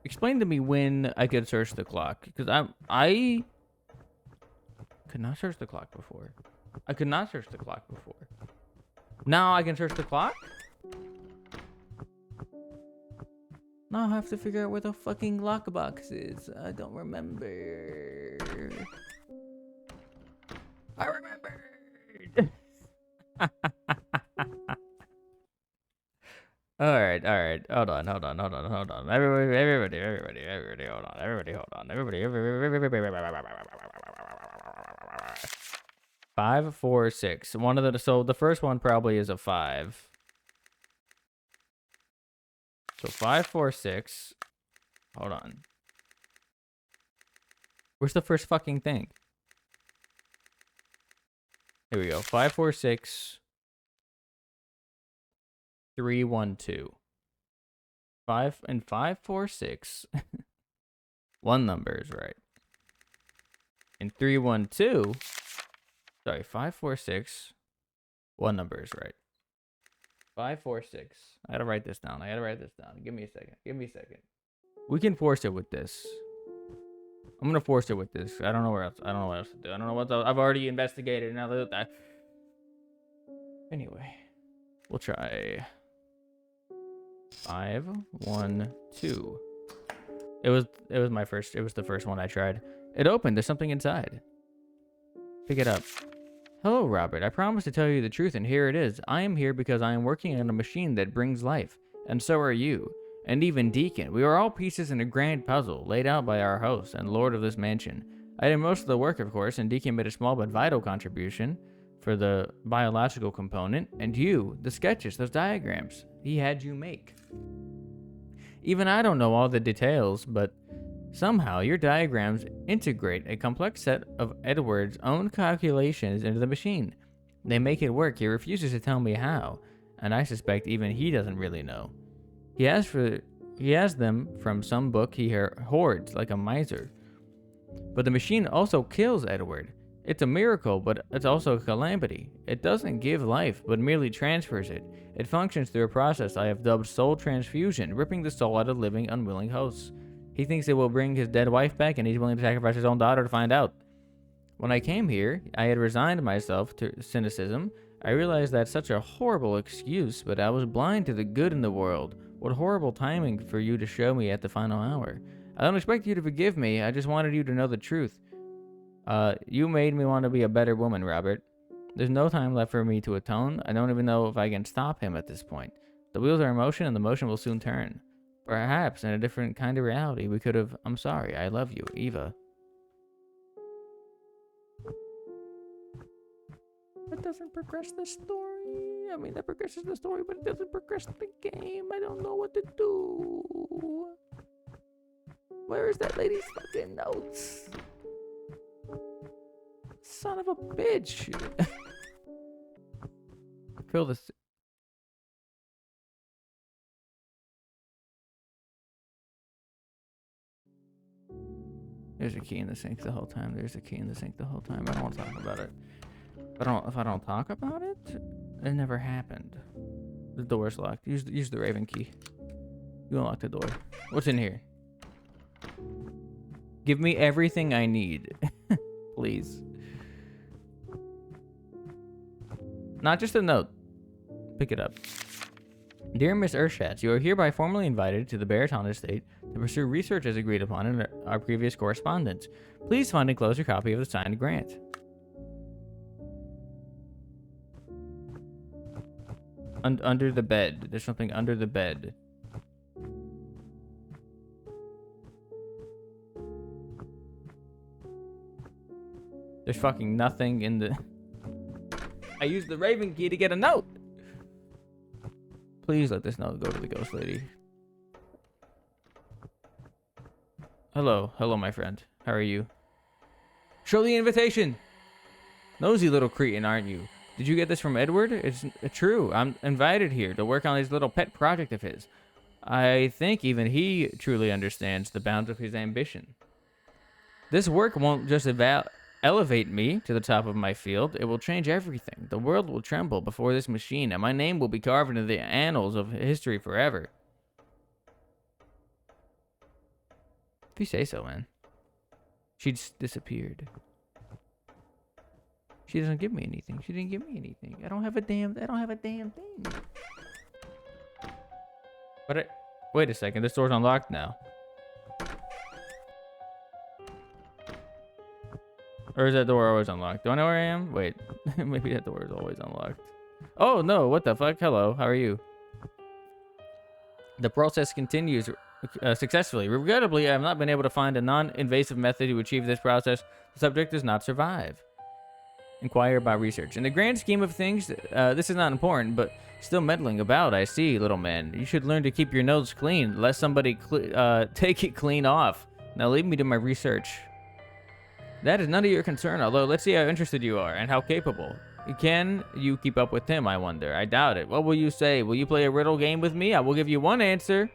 Explain to me when I could search the clock, because I could not search the clock before. I could not search the clock before. Now I can search the clock? Now I have to figure out where the fucking lockbox is. I don't remember. I remembered. All right. Hold on. Everybody, hold on. Everybody, hold on. Everybody. 5, 4, 6. One of the so the first one probably is a 5. So 5, 4, 6. Hold on. Where's the first fucking thing? Here we go. 5, 4, 6. 3, 1, 2. 5 and 5, 4, 6. One number is right. And 3, 1, 2. Sorry, 5, 4, 6. One number is right. 5, 4, 6. I gotta write this down. Give me a second. We can force it with this. I'm gonna force it with this. I don't know where else. I don't know what else to do. I don't know what else. I've already investigated. Now that anyway, we'll try 5, 1, 2. It was my first. It was the first one I tried. It opened. There's something inside. Pick it up. Hello, Robert. I promised to tell you the truth, and here it is. I am here because I am working on a machine that brings life, and so are you, and even Deacon. We are all pieces in a grand puzzle laid out by our host and lord of this mansion. I did most of the work, of course, and Deacon made a small but vital contribution for the biological component, and you, the sketches, those diagrams, he had you make. Even I don't know all the details, but somehow your diagrams integrate a complex set of Edward's own calculations into the machine. They make it work. He refuses to tell me how, and I suspect even he doesn't really know. He has them from some book he hoards like a miser. But the machine also kills Edward. It's a miracle, but it's also a calamity. It doesn't give life, but merely transfers it. It functions through a process I have dubbed soul transfusion, ripping the soul out of living, unwilling hosts. He thinks it will bring his dead wife back, and he's willing to sacrifice his own daughter to find out. When I came here, I had resigned myself to cynicism. I realized that's such a horrible excuse, but I was blind to the good in the world. What horrible timing for you to show me at the final hour. I don't expect you to forgive me. I just wanted you to know the truth. You made me want to be a better woman, Robert. There's no time left for me to atone. I don't even know if I can stop him at this point. The wheels are in motion, and the motion will soon turn. Perhaps in a different kind of reality, we could have... I'm sorry. I love you, Eva. That doesn't progress the story. I mean, that progresses the story, but it doesn't progress the game. I don't know what to do. Where is that lady's fucking notes? Son of a bitch. Fill this... There's a key in the sink the whole time. I don't want to talk about it. If I don't talk about it, it never happened. The door's locked. Use the Raven key. You unlock the door. What's in here? Give me everything I need. Please. Not just a note. Pick it up. Dear Miss Urshats, you are hereby formally invited to the Baritone Estate to pursue research as agreed upon in our previous correspondence. Please find and close your copy of the signed grant. Under the bed. There's something under the bed. There's fucking nothing in the... I used the Raven key to get a note. Please let this note go to the ghost lady. Hello. Hello, my friend. How are you? Show the invitation. Nosy little cretin, aren't you? Did you get this from Edward? It's true. I'm invited here to work on his little pet project of his. I think even he truly understands the bounds of his ambition. This work won't just elevate me to the top of my field. It will change everything. The world will tremble before this machine, and my name will be carved into the annals of history forever. If you say so, man. She just disappeared. She doesn't give me anything. She didn't give me anything. I don't have a damn thing. But wait a second. This door's unlocked now. Or is that door always unlocked? Do I know where I am? Wait. Maybe that door is always unlocked. Oh, no. What the fuck? Hello. How are you? The process continues successfully. Regrettably, I have not been able to find a non-invasive method to achieve this process. The subject does not survive. Inquire about research. In the grand scheme of things, this is not important, but still meddling about, I see, little man. You should learn to keep your nose clean, lest somebody take it clean off. Now leave me to my research. That is none of your concern, although let's see how interested you are, and how capable. Can you keep up with him, I wonder? I doubt it. What will you say? Will you play a riddle game with me? I will give you one answer.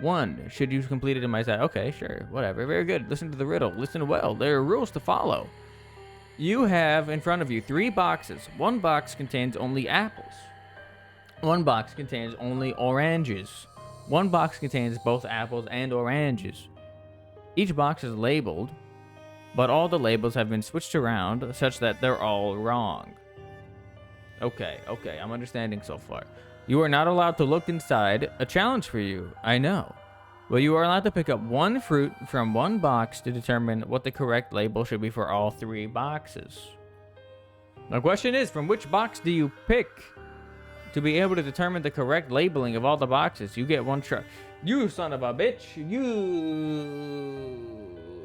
1. Should you complete it in my side? Okay, sure. Whatever. Very good. Listen to the riddle. Listen well. There are rules to follow. You have in front of you 3 boxes. 1 box contains only apples. 1 box contains only oranges. 1 box contains both apples and oranges. Each box is labeled, but all the labels have been switched around such that they're all wrong. Okay, I'm understanding so far. You are not allowed to look inside. A challenge for you, I know. But you are allowed to pick up 1 fruit from 1 box to determine what the correct label should be for all 3 boxes. The question is, from which box do you pick to be able to determine the correct labeling of all the boxes? You get 1 try. You son of a bitch. You...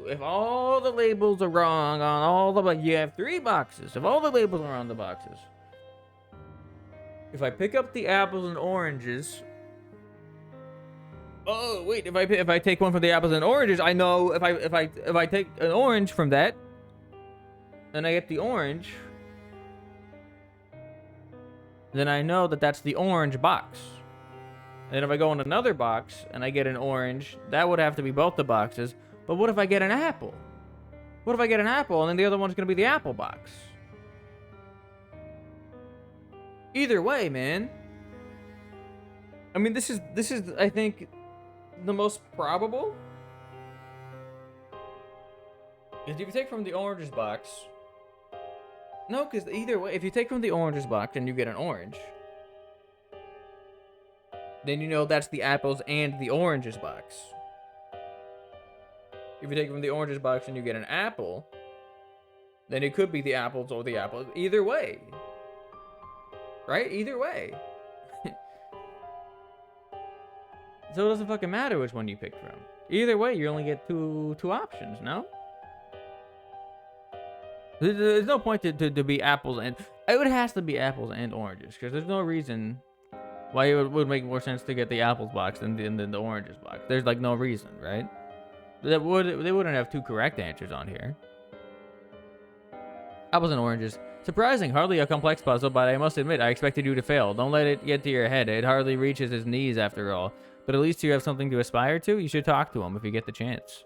If all the labels are wrong on all the... You have 3 boxes. If all the labels are on the boxes. If I pick up the apples and oranges... Oh wait! If I take one from the apples and oranges, I know if I take an orange from that, and I get the orange, then I know that that's the orange box. And if I go in another box and I get an orange, that would have to be both the boxes. But what if I get an apple? What if I get an apple and then the other one's gonna be the apple box? Either way, man. I mean, this is I think the most probable. If you take from the oranges box, no, because either way, if you take from the oranges box and you get an orange, then you know that's the apples and the oranges box. If you take from the oranges box and you get an apple, then it could be the apples or the apples. Either way, right? Either way. So it doesn't fucking matter which one you pick from. Either way, you only get two options, no? There's no point to be apples and... It would have to be apples and oranges, because there's no reason why it would make more sense to get the apples box than the oranges box. There's like no reason, right? They wouldn't have 2 correct answers on here. Apples and oranges. Surprising, hardly a complex puzzle, but I must admit, I expected you to fail. Don't let it get to your head. It hardly reaches his knees after all. But at least you have something to aspire to. You should talk to him if you get the chance.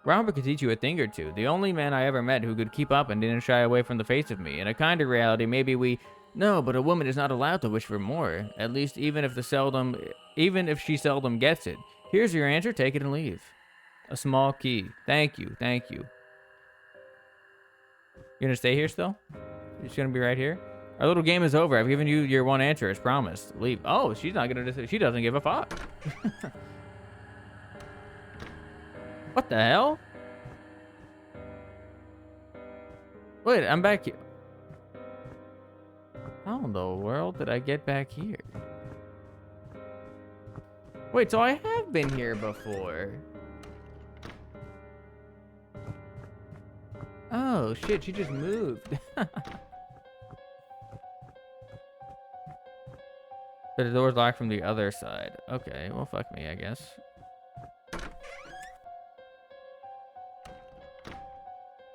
Robert could teach you a thing or two. The only man I ever met who could keep up and didn't shy away from the face of me. In a kinder reality, maybe we... No, but a woman is not allowed to wish for more. At least even if she seldom gets it. Here's your answer. Take it and leave. A small key. Thank you. Thank you. You're gonna stay here still? You're just gonna be right here? Our little game is over. I've given you your 1 answer as promised. Leave. Oh, she's not gonna... She doesn't give a fuck. What the hell? Wait, I'm back here. How in the world did I get back here? Wait, so I have been here before. Oh, shit, she just moved. But the door's locked from the other side. Okay, well, fuck me, I guess.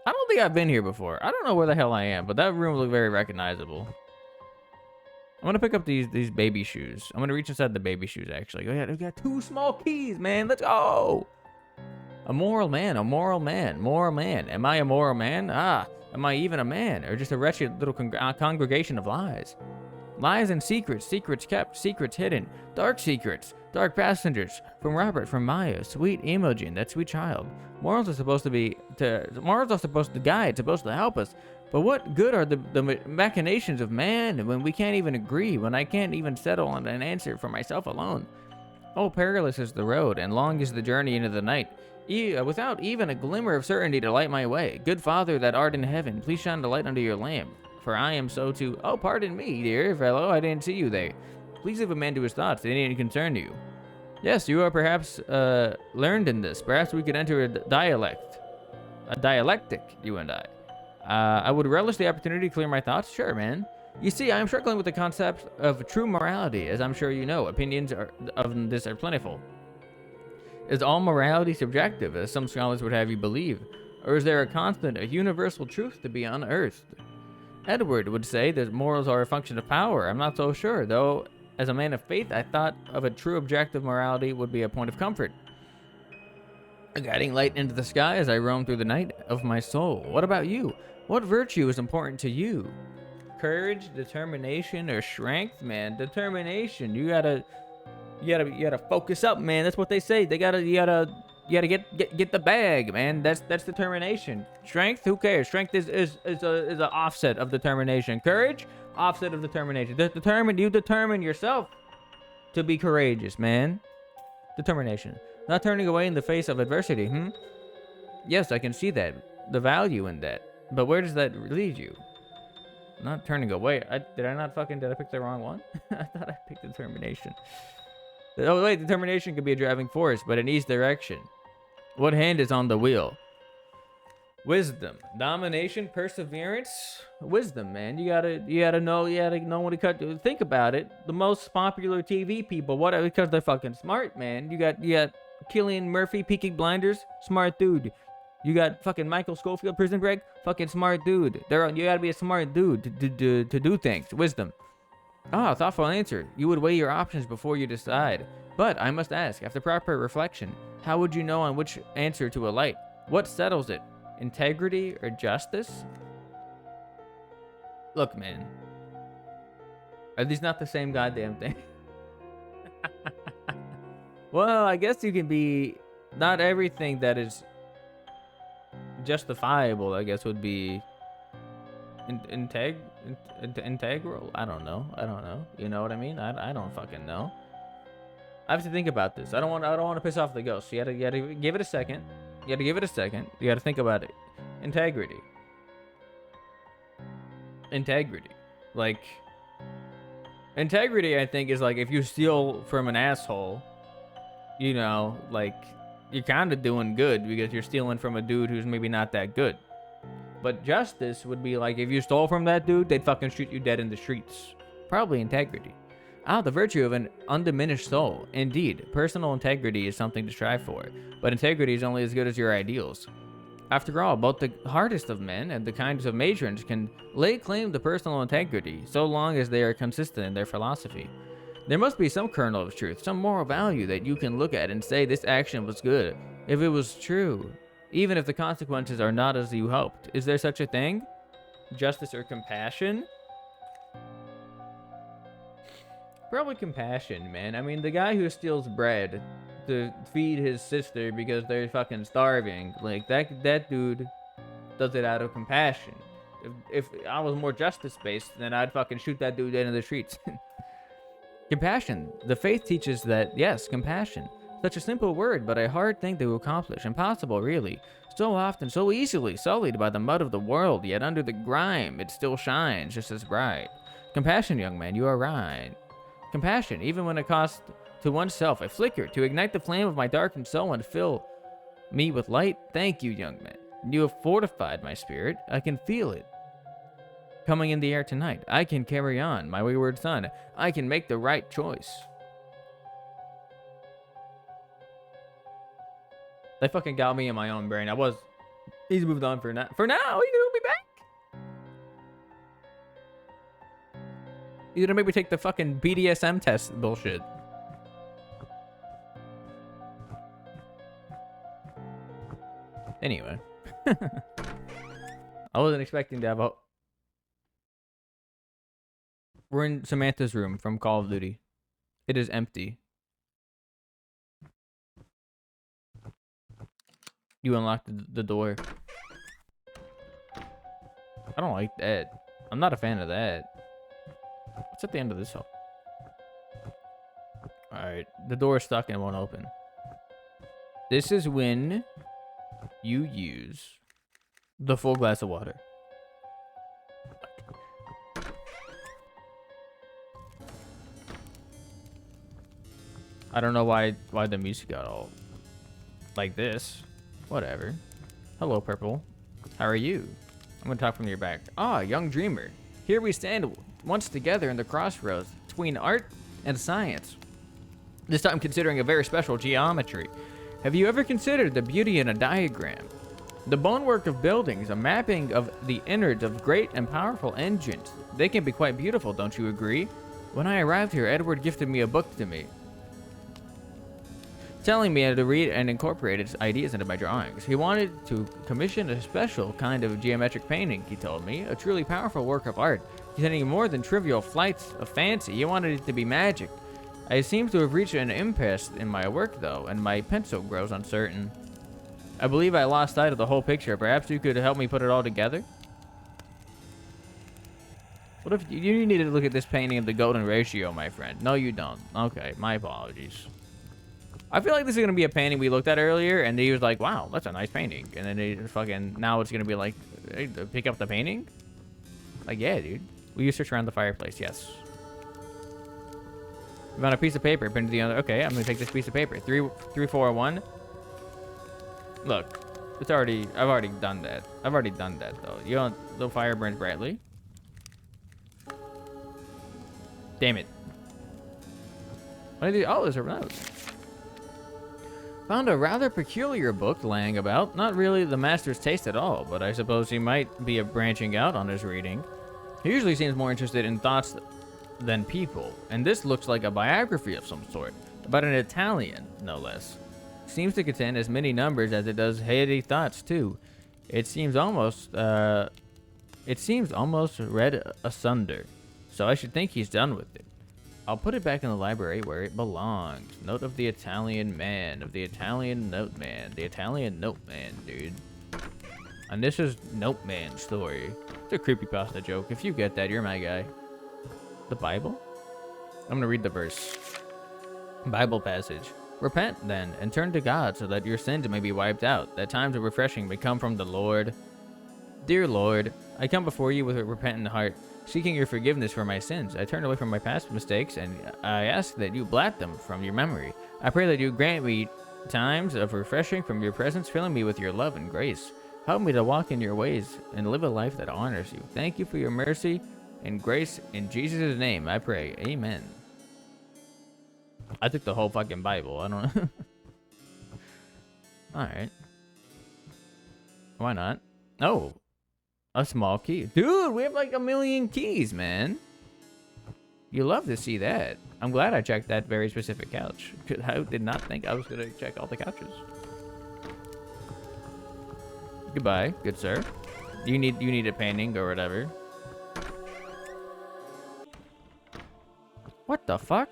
I don't think I've been here before. I don't know where the hell I am, but that room looked very recognizable. I'm gonna pick up these baby shoes. I'm gonna reach inside the baby shoes, actually. Oh, yeah, we got 2 small keys, man. Let's go! A moral man, a moral man, moral man. Am I a moral man? Ah, am I even a man? Or just a wretched little congregation of lies? Lies and secrets, secrets kept, secrets hidden, dark secrets, dark passengers. From Robert, from Maya, sweet Imogen, that sweet child. Morals are supposed to guide, supposed to help us. But what good are the machinations of man when we can't even agree, when I can't even settle on an answer for myself alone? Oh, perilous is the road, and long is the journey into the night, without even a glimmer of certainty to light my way. Good Father that art in heaven, please shine the light under your lamp. For I am so too. Oh, pardon me, dear fellow, I didn't see you there. Please leave a man to his thoughts, they didn't concern you. Yes, you are perhaps learned in this. Perhaps we could enter a dialectic, you and I. I would relish the opportunity to clear my thoughts. Sure, man. You see, I am struggling with the concept of true morality, as I'm sure you know. Opinions of this are plentiful. Is all morality subjective, as some scholars would have you believe? Or is there a constant, a universal truth to be unearthed? Edward would say that morals are a function of power. I'm not so sure, though. As a man of faith, I thought of a true objective morality would be a point of comfort. A guiding light into the sky as I roam through the night of my soul. What about you? What virtue is important to you? Courage, determination, or strength, man? Determination. You gotta focus up, man. That's what they say. You gotta get the bag, man. That's determination. Strength, who cares? Strength is an offset of determination. Courage, offset of determination. You determine yourself to be courageous, man. Determination. Not turning away in the face of adversity, Yes, I can see that. The value in that. But where does that lead you? Not turning away. Did I pick the wrong one? I thought I picked determination. Oh, wait, determination could be a driving force, but in each direction. What hand is on the wheel? Wisdom, domination, perseverance. Wisdom, man. You gotta know when to cut. Think about it. The most popular TV people, what? Because they're fucking smart, man. You got Cillian Murphy, Peaky Blinders, smart dude. You got fucking Michael Scofield, Prison Break, fucking smart dude. You gotta be a smart dude to do things. Wisdom. Ah, thoughtful answer. You would weigh your options before you decide. But I must ask, after proper reflection, how would you know on which answer to alight? What settles it? Integrity or justice? Look, man. Are these not the same goddamn thing? Well, I guess you can be... Not everything that is justifiable, I guess, would be integral. I don't know. You know what I mean? I don't fucking know. I have to think about this. I don't want to piss off the ghost. You gotta give it a second. You gotta think about it. Integrity. Like, integrity, I think, is like if you steal from an asshole, you know, like, you're kind of doing good because you're stealing from a dude who's maybe not that good. But justice would be like if you stole from that dude, they'd fucking shoot you dead in the streets. Probably integrity. The virtue of an undiminished soul. Indeed, personal integrity is something to strive for, but integrity is only as good as your ideals. After all, both the hardest of men and the kindest of matrons can lay claim to personal integrity, so long as they are consistent in their philosophy. There must be some kernel of truth, some moral value that you can look at and say this action was good, if it was true, even if the consequences are not as you hoped. Is there such a thing? Justice or compassion? Probably compassion, man. I mean, the guy who steals bread to feed his sister because they're fucking starving, like, that dude does it out of compassion. If I was more justice-based, then I'd fucking shoot that dude dead in the streets. Compassion. The faith teaches that, yes, compassion. Such a simple word, but a hard thing to accomplish. Impossible, really. So often, so easily sullied by the mud of the world, yet under the grime, it still shines just as bright. Compassion, young man, you are right. Compassion, even when it costs to oneself a flicker to ignite the flame of my darkened soul and fill me with light. Thank you, young man. You have fortified my spirit. I can feel it coming in the air tonight. I can carry on, my wayward son. I can make the right choice. They fucking got me in my own brain. He's moved on for now. For now, he's gonna be back. He's gonna make me take the fucking BDSM test bullshit. Anyway. I wasn't expecting to have a... We're in Samantha's room from Call of Duty. It is empty. You unlocked the door. I don't like that. I'm not a fan of that. What's at the end of this hall? Alright. The door is stuck and it won't open. This is when you use the full glass of water. I don't know why the music got all like this. Whatever. Hello, Purple. How are you? I'm gonna talk from your back. Ah, young dreamer. Here we stand once together in the crossroads between art and science. This time considering a very special geometry. Have you ever considered the beauty in a diagram? The bonework of buildings, a mapping of the innards of great and powerful engines. They can be quite beautiful, don't you agree? When I arrived here, Edward gifted me a book to me, telling me to read and incorporate its ideas into my drawings. He wanted to commission a special kind of geometric painting, he told me, a truly powerful work of art, containing more than trivial flights of fancy. He wanted it to be magic. I seem to have reached an impasse in my work, though, and my pencil grows uncertain. I believe I lost sight of the whole picture. Perhaps you could help me put it all together? What if you need to look at this painting of the golden ratio, my friend? No, you don't. Okay, my apologies. I feel like this is gonna be a painting we looked at earlier, and he was like, "Wow, that's a nice painting," and then he fucking now it's gonna be like, hey, pick up the painting. Like, yeah, dude. Will you search around the fireplace? Yes. You found a piece of paper. Pinned to the other. Okay, I'm gonna take this piece of paper. 341. Look, it's already. I've already done that. I've already done that though. You don't. The fire burns brightly. Damn it. What did you? Oh, there's a note. Found a rather peculiar book laying about. Not really the master's taste at all, but I suppose he might be branching out on his reading. He usually seems more interested in thoughts than people, and this looks like a biography of some sort, about an Italian, no less. Seems to contain as many numbers as it does heady thoughts too. It seems almost read asunder, so I should think he's done with it. I'll put it back in the library where it belongs. Note of the Italian man, of the Italian note man, the Italian note man, dude. And this is Note Man's story. It's a creepypasta joke. If you get that, you're my guy. The Bible? I'm gonna read the verse. Bible passage. Repent then, and turn to God so that your sins may be wiped out, that times of refreshing may come from the Lord. Dear Lord, I come before you with a repentant heart, seeking your forgiveness for my sins. I turn away from my past mistakes, and I ask that you blot them from your memory. I pray that you grant me times of refreshing from your presence, filling me with your love and grace. Help me to walk in your ways and live a life that honors you. Thank you for your mercy and grace. In Jesus' name, I pray. Amen. I took the whole fucking Bible. I don't know. Alright. Why not? Oh. A small key. Dude, we have like 1,000,000 keys, man. You love to see that. I'm glad I checked that very specific couch. I did not think I was going to check all the couches. Goodbye, good sir. You need a painting or whatever. What the fuck?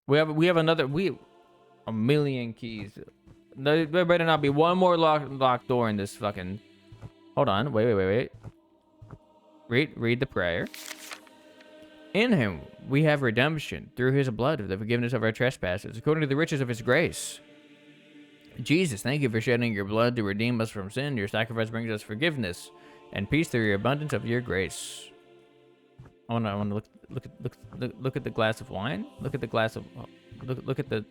We have another 1,000,000 keys. There better not be one more locked door in this fucking... Hold on. Wait. Read the prayer. In him we have redemption through his blood of the forgiveness of our trespasses, according to the riches of his grace. Jesus, thank you for shedding your blood to redeem us from sin. Your sacrifice brings us forgiveness and peace through your abundance of your grace. I want to look at the glass of wine. Look at the glass of... Look at the...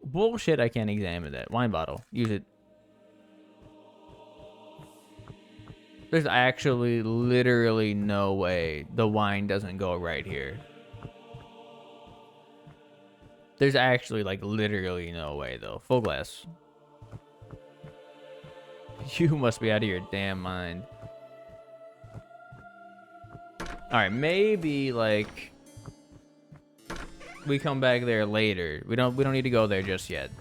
Bullshit, I can't examine that. Wine bottle. Use it. There's actually literally no way the wine doesn't go right here. There's actually, like, literally no way, though. Full glass. You must be out of your damn mind. Alright, maybe, like, we come back there later. We don't need to go there just yet.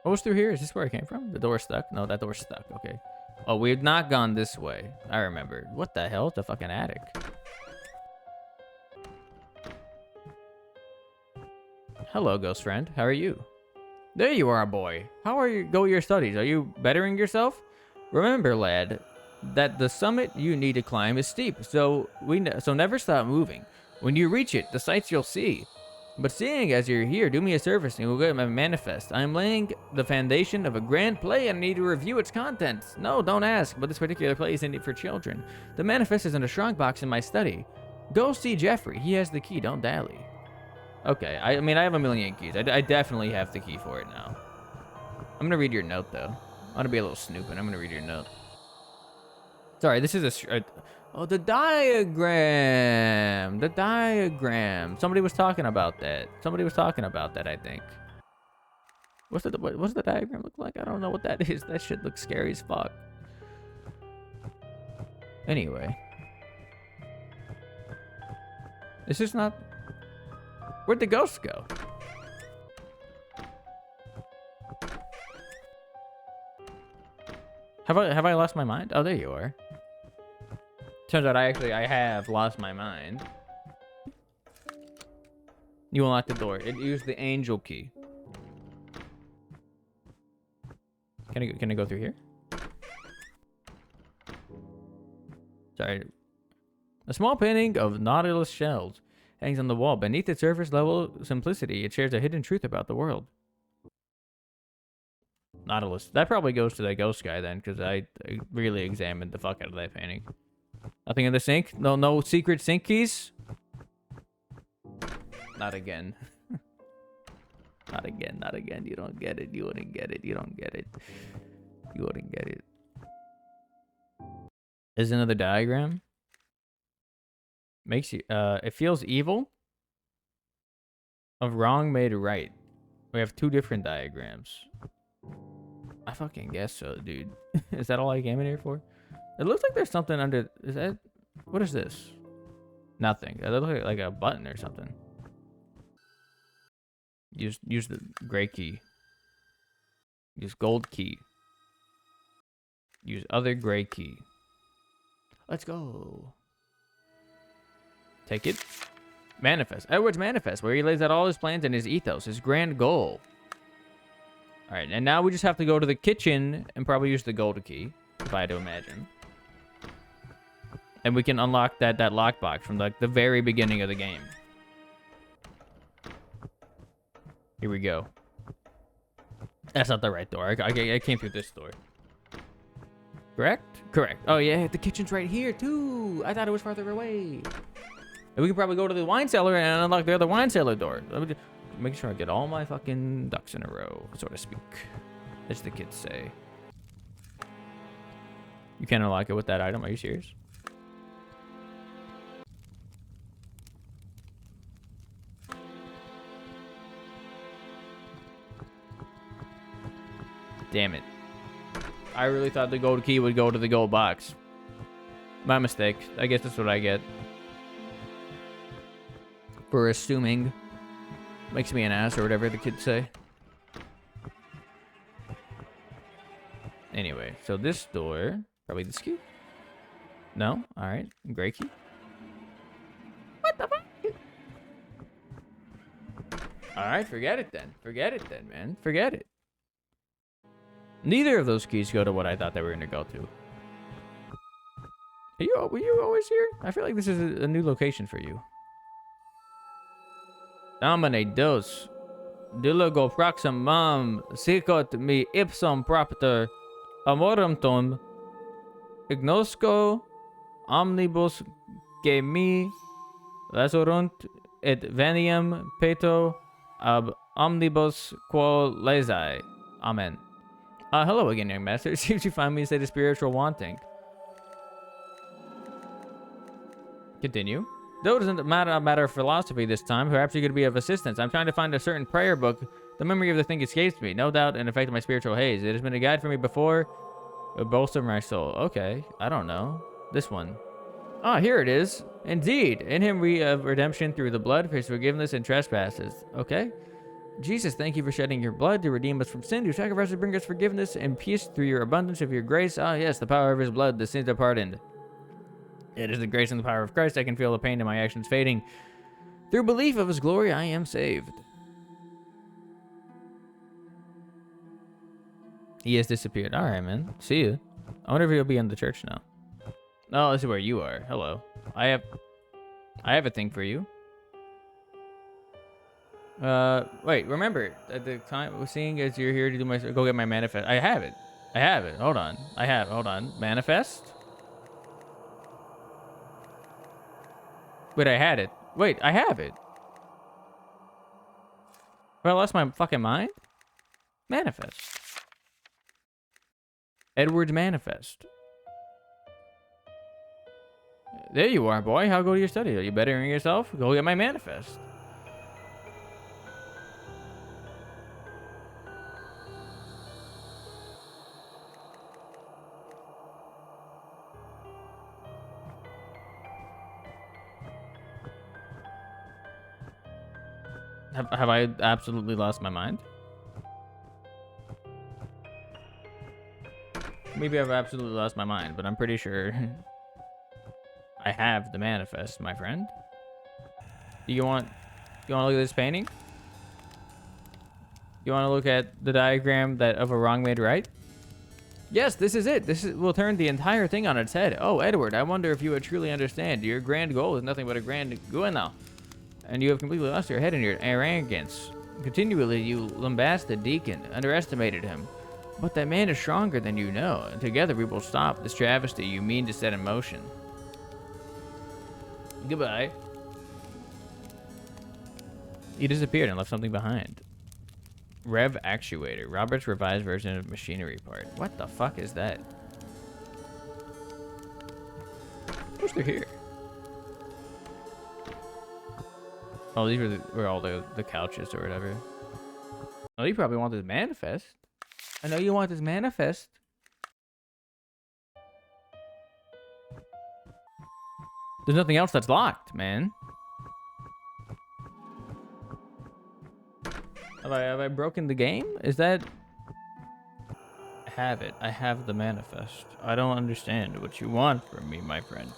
What was through here? Is this where I came from? The door's stuck? No, that door's stuck. Okay. Oh, we have not gone this way. I remember. What the hell? It's a fucking attic. Hello, ghost friend. How are you? There you are, boy. How are your studies? Are you bettering yourself? Remember, lad, that the summit you need to climb is steep, so never stop moving. When you reach it, the sights you'll see. But seeing as you're here, do me a service and you'll get my manifest. I'm laying the foundation of a grand play and I need to review its contents. No, don't ask, but this particular play is intended for children. The manifest is in a strong box in my study. Go see Jeffrey. He has the key. Don't dally. Okay, I mean, I have a million keys. I definitely have the key for it now. I'm going to read your note, though. I want to be a little snooping. I'm going to read your note. Sorry, this is oh, the diagram. The diagram. Somebody was talking about that. I think. What's the diagram look like? I don't know what that is. That shit looks scary as fuck. Anyway. This is not... Where'd the ghosts go? Have I lost my mind? Oh, there you are. Turns out I have lost my mind. You unlock the door. It used the angel key. Can I go through here? Sorry. A small painting of nautilus shells hangs on the wall. Beneath its surface level simplicity, it shares a hidden truth about the world. Nautilus. That probably goes to that ghost guy then, because I really examined the fuck out of that painting. Nothing in the sink? No secret sink keys? Not again. Not again. You don't get it. You wouldn't get it. You don't get it. You wouldn't get it. There's another diagram. Makes you, it feels evil. Of wrong made right. We have two different diagrams. I fucking guess so, dude. Is that all I came in here for? It looks like there's something under... Is that... What is this? Nothing. It looks like a button or something. Use the gray key. Use gold key. Use other gray key. Let's go. Take it. Manifest. Edward's manifest, where he lays out all his plans and his ethos, his grand goal. Alright, and now we just have to go to the kitchen and probably use the gold key, if I had to imagine. And we can unlock that lockbox from like the very beginning of the game. Here we go. That's not the right door. I came through this door. Correct? Correct. Oh yeah, the kitchen's right here too. I thought it was farther away. And we can probably go to the wine cellar and unlock the other wine cellar door. Let me just make sure I get all my fucking ducks in a row, so to speak. As the kids say. You can't unlock it with that item. Are you serious? Damn it. I really thought the gold key would go to the gold box. My mistake. I guess that's what I get. For assuming. Makes me an ass or whatever the kids say. Anyway, so this door. Probably this key? No? Alright. Gray key. What the fuck? Alright, forget it then. Forget it then, man. Forget it. Neither of those keys go to what I thought they were going to go to. Were you always here? I feel like this is a new location for you. Domine dos. Dilogo proximam sicut mi ipsum propter amorum tum ignosco omnibus ge mi lasorunt et veniam peto ab omnibus quo lesai. Amen. Hello again, young master. It seems you find me in a state of spiritual wanting. Continue. Though it isn't a matter of philosophy this time, perhaps you could be of assistance. I'm trying to find a certain prayer book. The memory of the thing escapes me. No doubt an effect of my spiritual haze. It has been a guide for me before. It will bolster my soul. Okay, I don't know. This one. Ah, here it is. Indeed. In him we have redemption through the blood, for forgiveness and trespasses. Okay. Jesus, thank you for shedding your blood to redeem us from sin. Your sacrifices bring us forgiveness and peace through your abundance of your grace. Ah, yes, the power of his blood, the sins are pardoned. It is the grace and the power of Christ. I can feel the pain in my actions fading. Through belief of his glory, I am saved. He has disappeared. All right, man. See you. I wonder if he'll be in the church now. Oh, this is where you are. Hello. I have a thing for you. Wait. Remember at the time seeing as you're here to do my go get my manifest. I have it. Hold on. Hold on. Manifest. Wait, I had it. Wait, I have it. Well, I lost my fucking mind. Manifest. Edward's manifest. There you are, boy. How go to your study? Are you bettering yourself? Go get my manifest. Have I absolutely lost my mind? Maybe I've absolutely lost my mind, but I'm pretty sure I have the manifest, my friend. You want to look at this painting? You want to look at the diagram that of a wrong made right? Yes, this is it. This will turn the entire thing on its head. Oh, Edward, I wonder if you would truly understand. Your grand goal is nothing but a grand now. And you have completely lost your head in your arrogance. Continually, you lambast the deacon, underestimated him. But that man is stronger than you know, and together we will stop this travesty you mean to set in motion. Goodbye. He disappeared and left something behind. Rev actuator. Robert's revised version of machinery part. What the fuck is that? What's through here? Oh, these were all the couches or whatever. Oh, you probably want this manifest. I know you want this manifest. There's nothing else that's locked, man. Have I broken the game? Is that... I have it. I have the manifest. I don't understand what you want from me, my friend.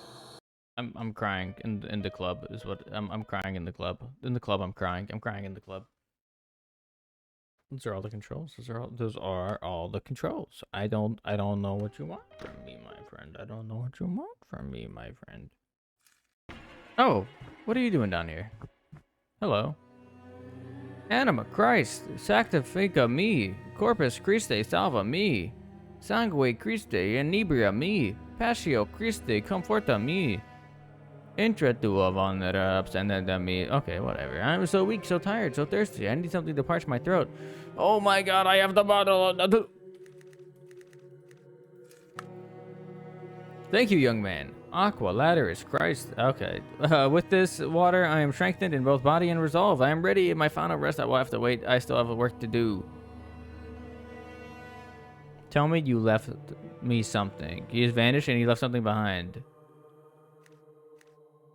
I'm crying in the club is what I'm crying in the club. In the club I'm crying. I'm crying in the club. Those are all the controls. Those are all the controls. I don't know what you want from me, my friend. I don't know what you want from me, my friend. Oh, what are you doing down here? Hello. Anima Christ, sanctifica me, corpus Christi salva me, sangue Christi inebria me, passio Christi comforta me, intra tua vonera abstinenda me. Okay, whatever. I'm so weak, so tired, so thirsty. I need something to parch my throat. Oh my god, I have the bottle. Thank you, young man. Aqua Lateris Christ. Okay. With this water, I am strengthened in both body and resolve. I am ready. In my final rest, I will have to wait. I still have work to do. Tell me you left me something. He has vanished and he left something behind.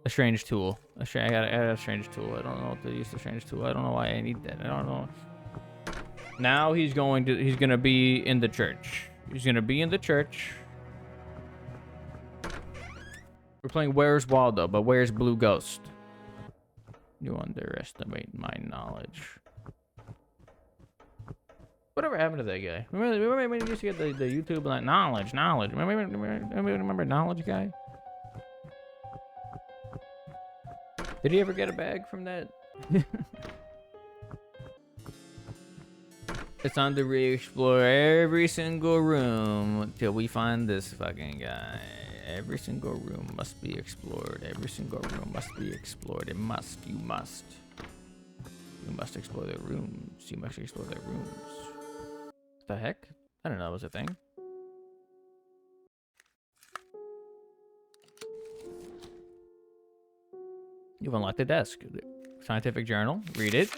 A strange tool. I got a strange tool. I don't know what to use the strange tool. I don't know why I need that. I don't know. Now he's gonna be in the church. He's gonna be in the church. We're playing Where's Waldo, but where's Blue Ghost? You underestimate my knowledge. Whatever happened to that guy? Remember when you used to get the YouTube like knowledge? Remember knowledge guy? Did he ever get a bag from that? It's time to re-explore every single room until we find this fucking guy. Every single room must be explored. Every single room must be explored. It must. You must. You must explore the rooms. You must explore the rooms. What the heck? I didn't know that was a thing. You've unlocked the desk. Scientific journal. Read it.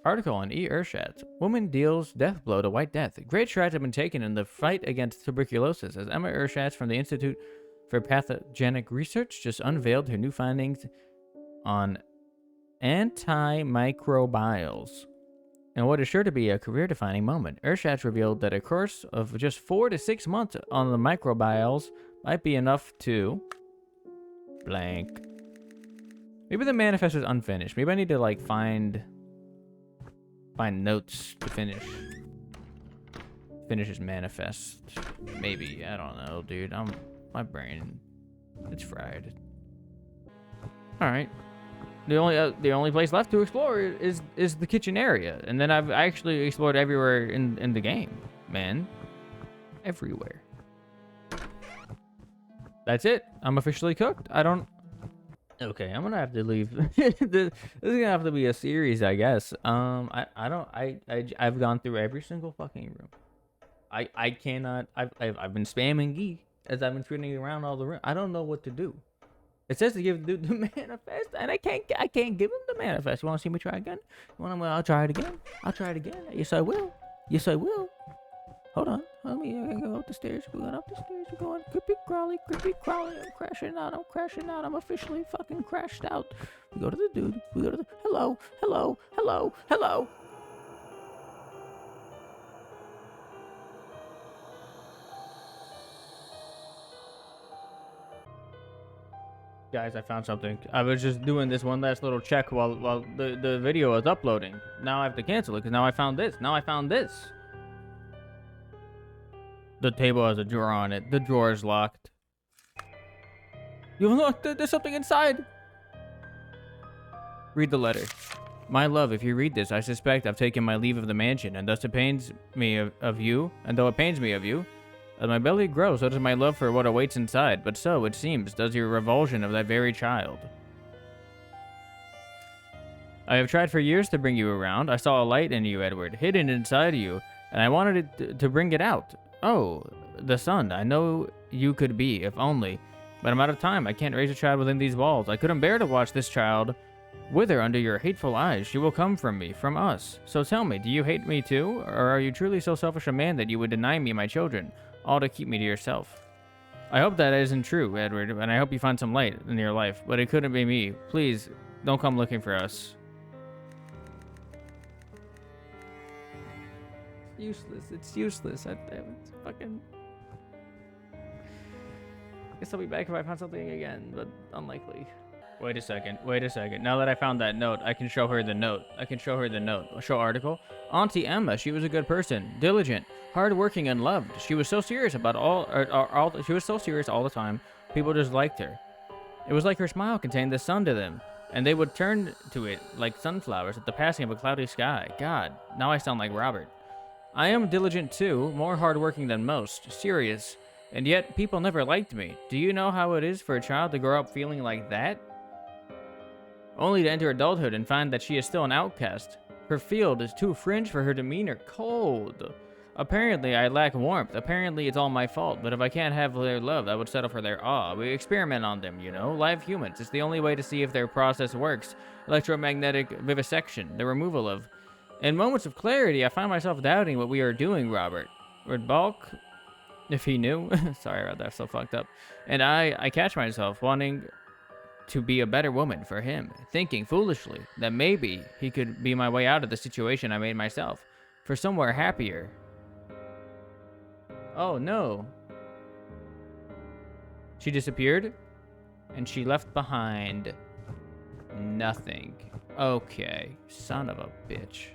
Article on E. Urshat. Woman deals death blow to White Death. Great strides have been taken in the fight against tuberculosis, as Emma Urshat from the Institute for Pathogenic Research just unveiled her new findings on antimicrobials. And what is sure to be a career-defining moment, Urshat revealed that a course of just 4 to 6 months on the microbials might be enough to... blank. Maybe the manifest is unfinished. Maybe I need to, like, find notes to finish his manifest. Maybe. I don't know, dude. My brain, it's fried. All right. The only place left to explore is the kitchen area, and then I've actually explored everywhere in the game, man. Everywhere. That's it. I'm officially cooked. I don't. Okay, I'm gonna have to leave. This is gonna have to be a series, I guess. I've gone through every single fucking room. I cannot. I've been spamming Gee as I've been spinning around all the room. I don't know what to do. It says to give the manifest, and I can't give him the manifest. You want to see me try again? I'll try it again. I'll try it again. Yes, I will. Yes, I will. Hold on. Let me go up the stairs. We're going up the stairs. We're going creepy crawly. I'm crashing out. I'm officially fucking crashed out. We go to the dude. We go to the hello. Guys, I found something. I was just doing this one last little check while the video was uploading. Now I have to cancel it because now I found this. The table has a drawer on it. The drawer is locked. You unlocked it. There's something inside. Read the letter. My love, if you read this, I suspect I've taken my leave of the mansion, and thus it pains me of you, and though it pains me of you, as my belly grows, so does my love for what awaits inside, but so, it seems, does your revulsion of that very child. I have tried for years to bring you around. I saw a light in you, Edward, hidden inside of you, and I wanted it to bring it out. Oh, the son I know you could be, if only. But I'm out of time. I can't raise a child within these walls. I couldn't bear to watch this child wither under your hateful eyes. She will come from me, from us. So tell me, do you hate me too? Or are you truly so selfish a man that you would deny me my children, all to keep me to yourself? I hope that isn't true, Edward, and I hope you find some light in your life, but it couldn't be me. Please, don't come looking for us. It's useless. It's fucking... I guess I'll be back if I find something again, but unlikely. Wait a second. Now that I found that note, I can show her the note. Show article. Auntie Emma, she was a good person, diligent, hardworking, and loved. She was so serious about she was so serious all the time. People just liked her. It was like her smile contained the sun to them, and they would turn to it like sunflowers at the passing of a cloudy sky. God, now I sound like Robert. I am diligent too, more hardworking than most, serious, and yet people never liked me. Do you know how it is for a child to grow up feeling like that? Only to enter adulthood and find that she is still an outcast. Her field is too fringe for her demeanor, cold. Apparently I lack warmth, apparently it's all my fault, but if I can't have their love, I would settle for their awe. We experiment on them, you know, live humans. It's the only way to see if their process works. Electromagnetic vivisection, the removal of... In moments of clarity, I find myself doubting what we are doing, Robert. Would Balk, if he knew, sorry about that, so fucked up. And I catch myself wanting to be a better woman for him, thinking foolishly that maybe he could be my way out of the situation I made myself, for somewhere happier. Oh no. She disappeared, and she left behind nothing. Okay, son of a bitch.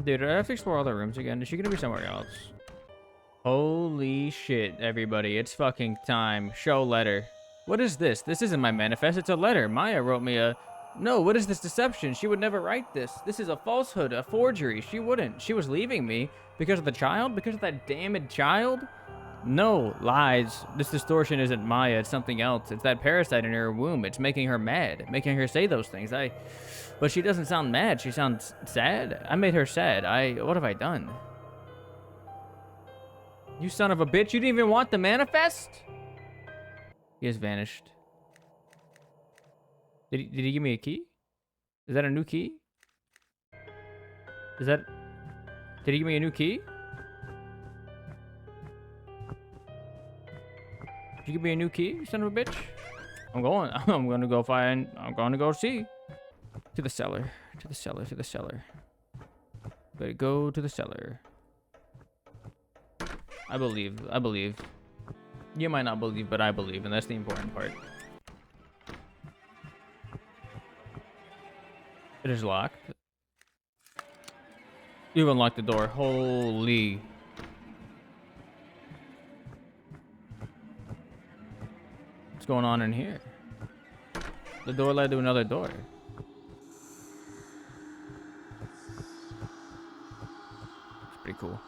Dude, I have to explore all the rooms again. Is she gonna be somewhere else? Holy shit, everybody. It's fucking time. Show letter. What is this? This isn't my manifest. It's a letter. Maya wrote me a... No, what is this deception? She would never write this. This is a falsehood, a forgery. She wouldn't. She was leaving me because of the child? Because of that damned child? No, lies. This distortion isn't Maya, it's something else. It's that parasite in her womb. It's making her mad, making her say those things. But she doesn't sound mad. She sounds sad. I made her sad. What have I done? You son of a bitch. You didn't even want the manifest? He has vanished. Did he give me a key? Is that a new key? Did he give me a new key? Did you give me a new key, you son of a bitch? I'm gonna go see. To the cellar. To the cellar. To the cellar. Better go to the cellar. I believe. I believe. You might not believe, but I believe, and that's the important part. It is locked. You've unlocked the door. Holy. What's going on in here? The door led to another door. It's pretty cool.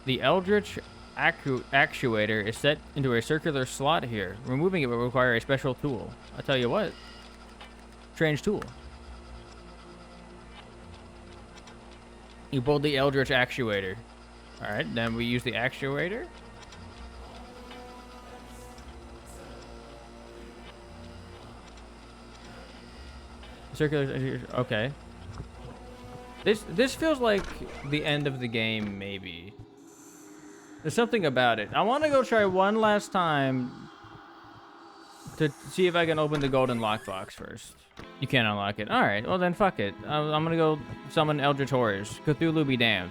The Eldritch actuator is set into a circular slot here. Removing it will require a special tool. I'll tell you what. Strange tool. You pulled the Eldritch actuator. Alright, then we use the actuator. Circular, okay. This feels like the end of the game, maybe. There's something about it. I want to go try one last time to see if I can open the golden lockbox first. You can't unlock it. Alright, well then fuck it. I'm gonna go summon Eldritch Horrors. Cthulhu be damned.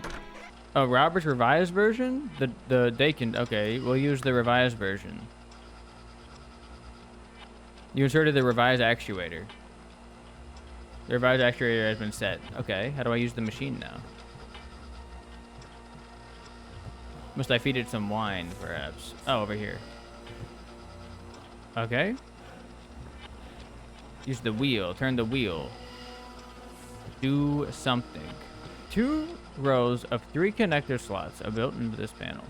Oh, Robert's revised version? The Dakin. Okay, we'll use the revised version. You inserted the revised actuator. The revised actuator has been set. Okay, how do I use the machine now? Must I feed it some wine, perhaps? Oh, over here. Okay. Use the wheel. Turn the wheel. Do something. 2 rows of 3 connector slots are built into this panel.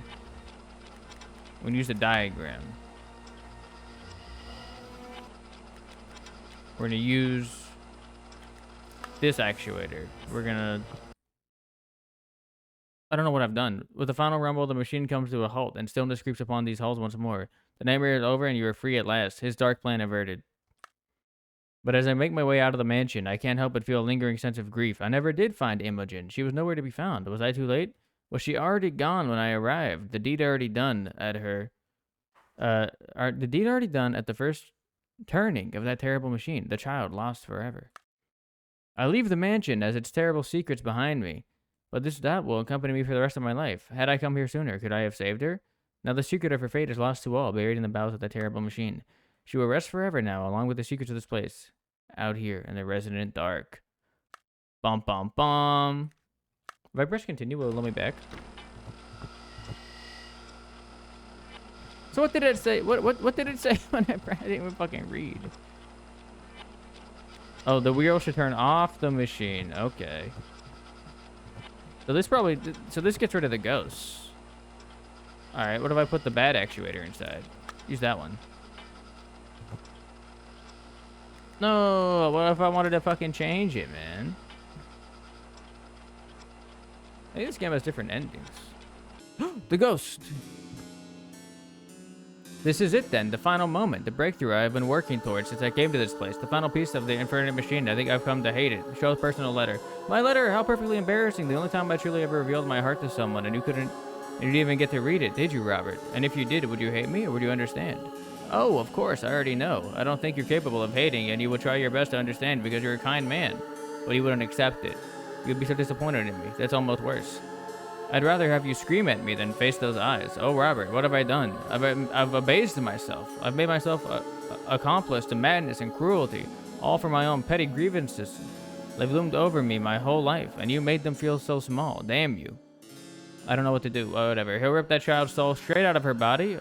We can use the diagram. We're going to use this actuator. We're going to... I don't know what I've done. With the final rumble, the machine comes to a halt, and stillness creeps upon these halls once more. The nightmare is over, and you are free at last. His dark plan averted. But as I make my way out of the mansion, I can't help but feel a lingering sense of grief. I never did find Imogen. She was nowhere to be found. Was I too late? Was she already gone when I arrived? The deed already done at her. The deed already done at the first turning of that terrible machine. The child lost forever. I leave the mansion as its terrible secrets behind me. But this doubt will accompany me for the rest of my life. Had I come here sooner, could I have saved her? Now the secret of her fate is lost to all, buried in the bowels of that terrible machine. She will rest forever now, along with the secrets of this place. Out here in the Resonant Dark. Bum bum bum. If I press continue, will it let me back? So what did it say? What did it say when I didn't even fucking read? Oh, the wheel should turn off the machine. Okay. So this gets rid of the ghosts. Alright, what if I put the bad actuator inside? Use that one. No, what if I wanted to fucking change it, man? I think this game has different endings. The ghost! This is it then, the final moment, the breakthrough I have been working towards since I came to this place, the final piece of the infernal machine. I think I've come to hate it. Show a personal letter. My letter, how perfectly embarrassing. The only time I truly ever revealed my heart to someone, and you didn't even get to read it, did you, Robert? And if you did, would you hate me, or would you understand? Oh, of course, I already know. I don't think you're capable of hating, and you would try your best to understand because you're a kind man. But you wouldn't accept it. You'd be so disappointed in me. That's almost worse. I'd rather have you scream at me than face those eyes. Oh, Robert, what have I done? I've abased myself. I've made myself accomplice to madness and cruelty, all for my own petty grievances. They've loomed over me my whole life, and you made them feel so small. Damn you. I don't know what to do. Whatever. He'll rip that child's soul straight out of her body,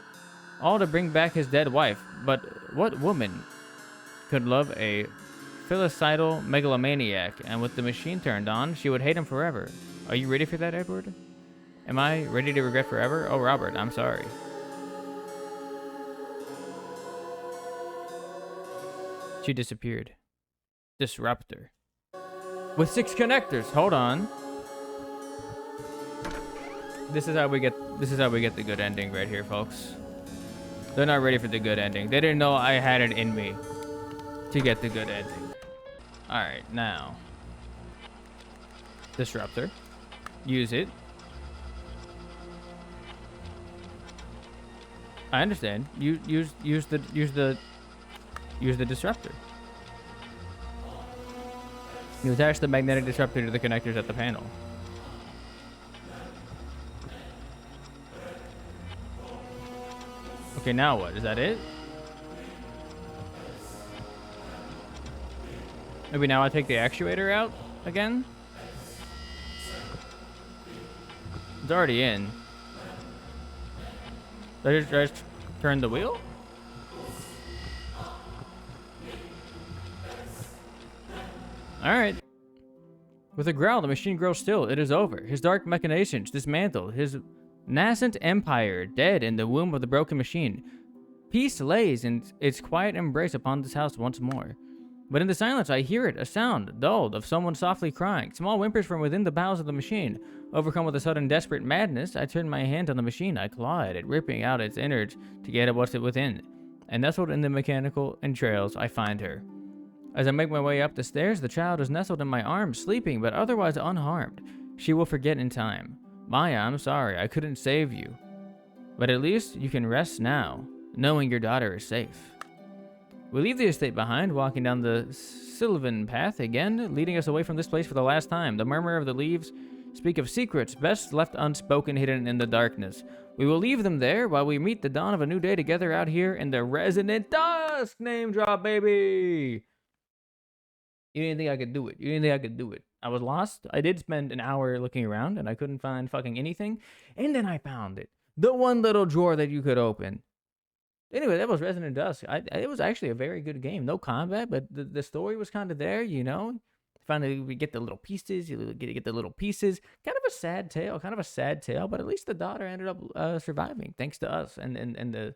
all to bring back his dead wife. But what woman could love a filicidal megalomaniac, and with the machine turned on, she would hate him forever. Are you ready for that, Edward? Am I ready to regret forever? Oh, Robert, I'm sorry. She disappeared. Disruptor. With 6 connectors. Hold on. This is how we get the good ending right here, folks. They're not ready for the good ending. They didn't know I had it in me to get the good ending. Alright, now. Disruptor. Use it. I understand. Use the disruptor. You attach the magnetic disruptor to the connectors at the panel. Okay, now what? Is that it? Maybe now I take the actuator out again? It's already in. Did I just turn the wheel? Alright. With a growl, the machine grows still. It is over. His dark machinations dismantled. His nascent empire dead in the womb of the broken machine. Peace lays in its quiet embrace upon this house once more. But in the silence, I hear it, a sound, dulled, of someone softly crying. Small whimpers from within the bowels of the machine. Overcome with a sudden desperate madness, I turn my hand on the machine. I claw at it, ripping out its innards to get at what's within. And nestled in the mechanical entrails, I find her. As I make my way up the stairs, the child is nestled in my arms, sleeping, but otherwise unharmed. She will forget in time. Maya, I'm sorry, I couldn't save you. But at least you can rest now, knowing your daughter is safe. We leave the estate behind, walking down the sylvan path again, leading us away from this place for the last time. The murmur of the leaves speak of secrets best left unspoken, hidden in the darkness. We will leave them there while we meet the dawn of a new day together out here in the Resonant Dusk. Name drop, baby! You didn't think I could do it. You didn't think I could do it. I was lost. I did spend an hour looking around, and I couldn't find fucking anything. And then I found it. The one little drawer that you could open. Anyway, that was Resonant Dusk. It was actually a very good game. No combat, but the story was kind of there, you know? Finally, we get the little pieces. You get the little pieces. Kind of a sad tale. But at least the daughter ended up surviving, thanks to us and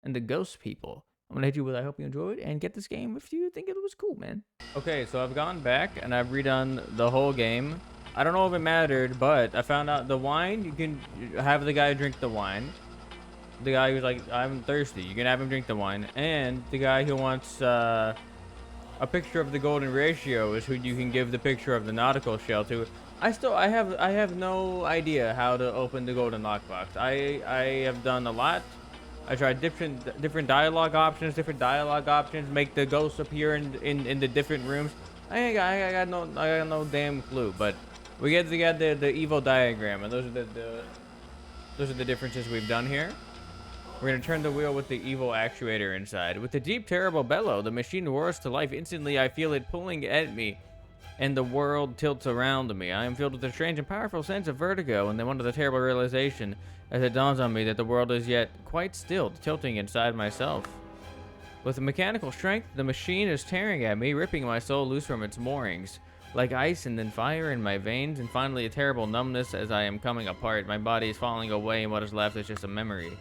the ghost people. I'm gonna hit you with I hope you enjoyed and get this game if you think it was cool, man. Okay, so I've gone back and I've redone the whole game. I don't know if it mattered, but I found out the wine, you can have the guy drink the wine. The guy who's like, I'm thirsty, you can have him drink the wine. And the guy who wants a picture of the golden ratio is who you can give the picture of the nautical shell to. I have no idea how to open the golden lockbox. I have done a lot. I tried different dialogue options, make the ghosts appear in the different rooms. I got no damn clue, but we get the evil diagram, and those are the differences we've done here. We're gonna turn the wheel with the evil actuator inside. With the deep, terrible bellow, the machine roars to life. Instantly, I feel it pulling at me, and the world tilts around me. I am filled with a strange and powerful sense of vertigo, and then one of the terrible realization as it dawns on me that the world is yet quite still, tilting inside myself. With a mechanical strength, the machine is tearing at me, ripping my soul loose from its moorings. Like ice and then fire in my veins, and finally a terrible numbness as I am coming apart. My body is falling away, and what is left is just a memory.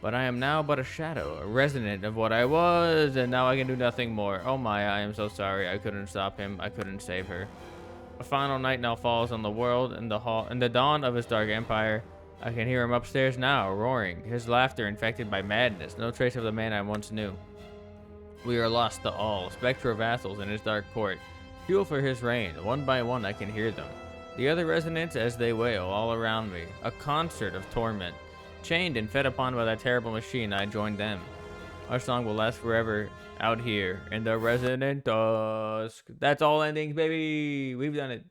But I am now but a shadow, a resonant of what I was, and now I can do nothing more. Oh my, I am so sorry. I couldn't stop him. I couldn't save her. A final night now falls on the world and the dawn of his dark empire. I can hear him upstairs now, roaring, his laughter infected by madness, no trace of the man I once knew. We are lost to all, spectre of vassals in his dark court, fuel for his reign. One by one I can hear them, the other resonants as they wail all around me, a concert of torment. Chained and fed upon by that terrible machine, I joined them. Our song will last forever out here in the Resonant Dusk. That's all endings, baby! We've done it.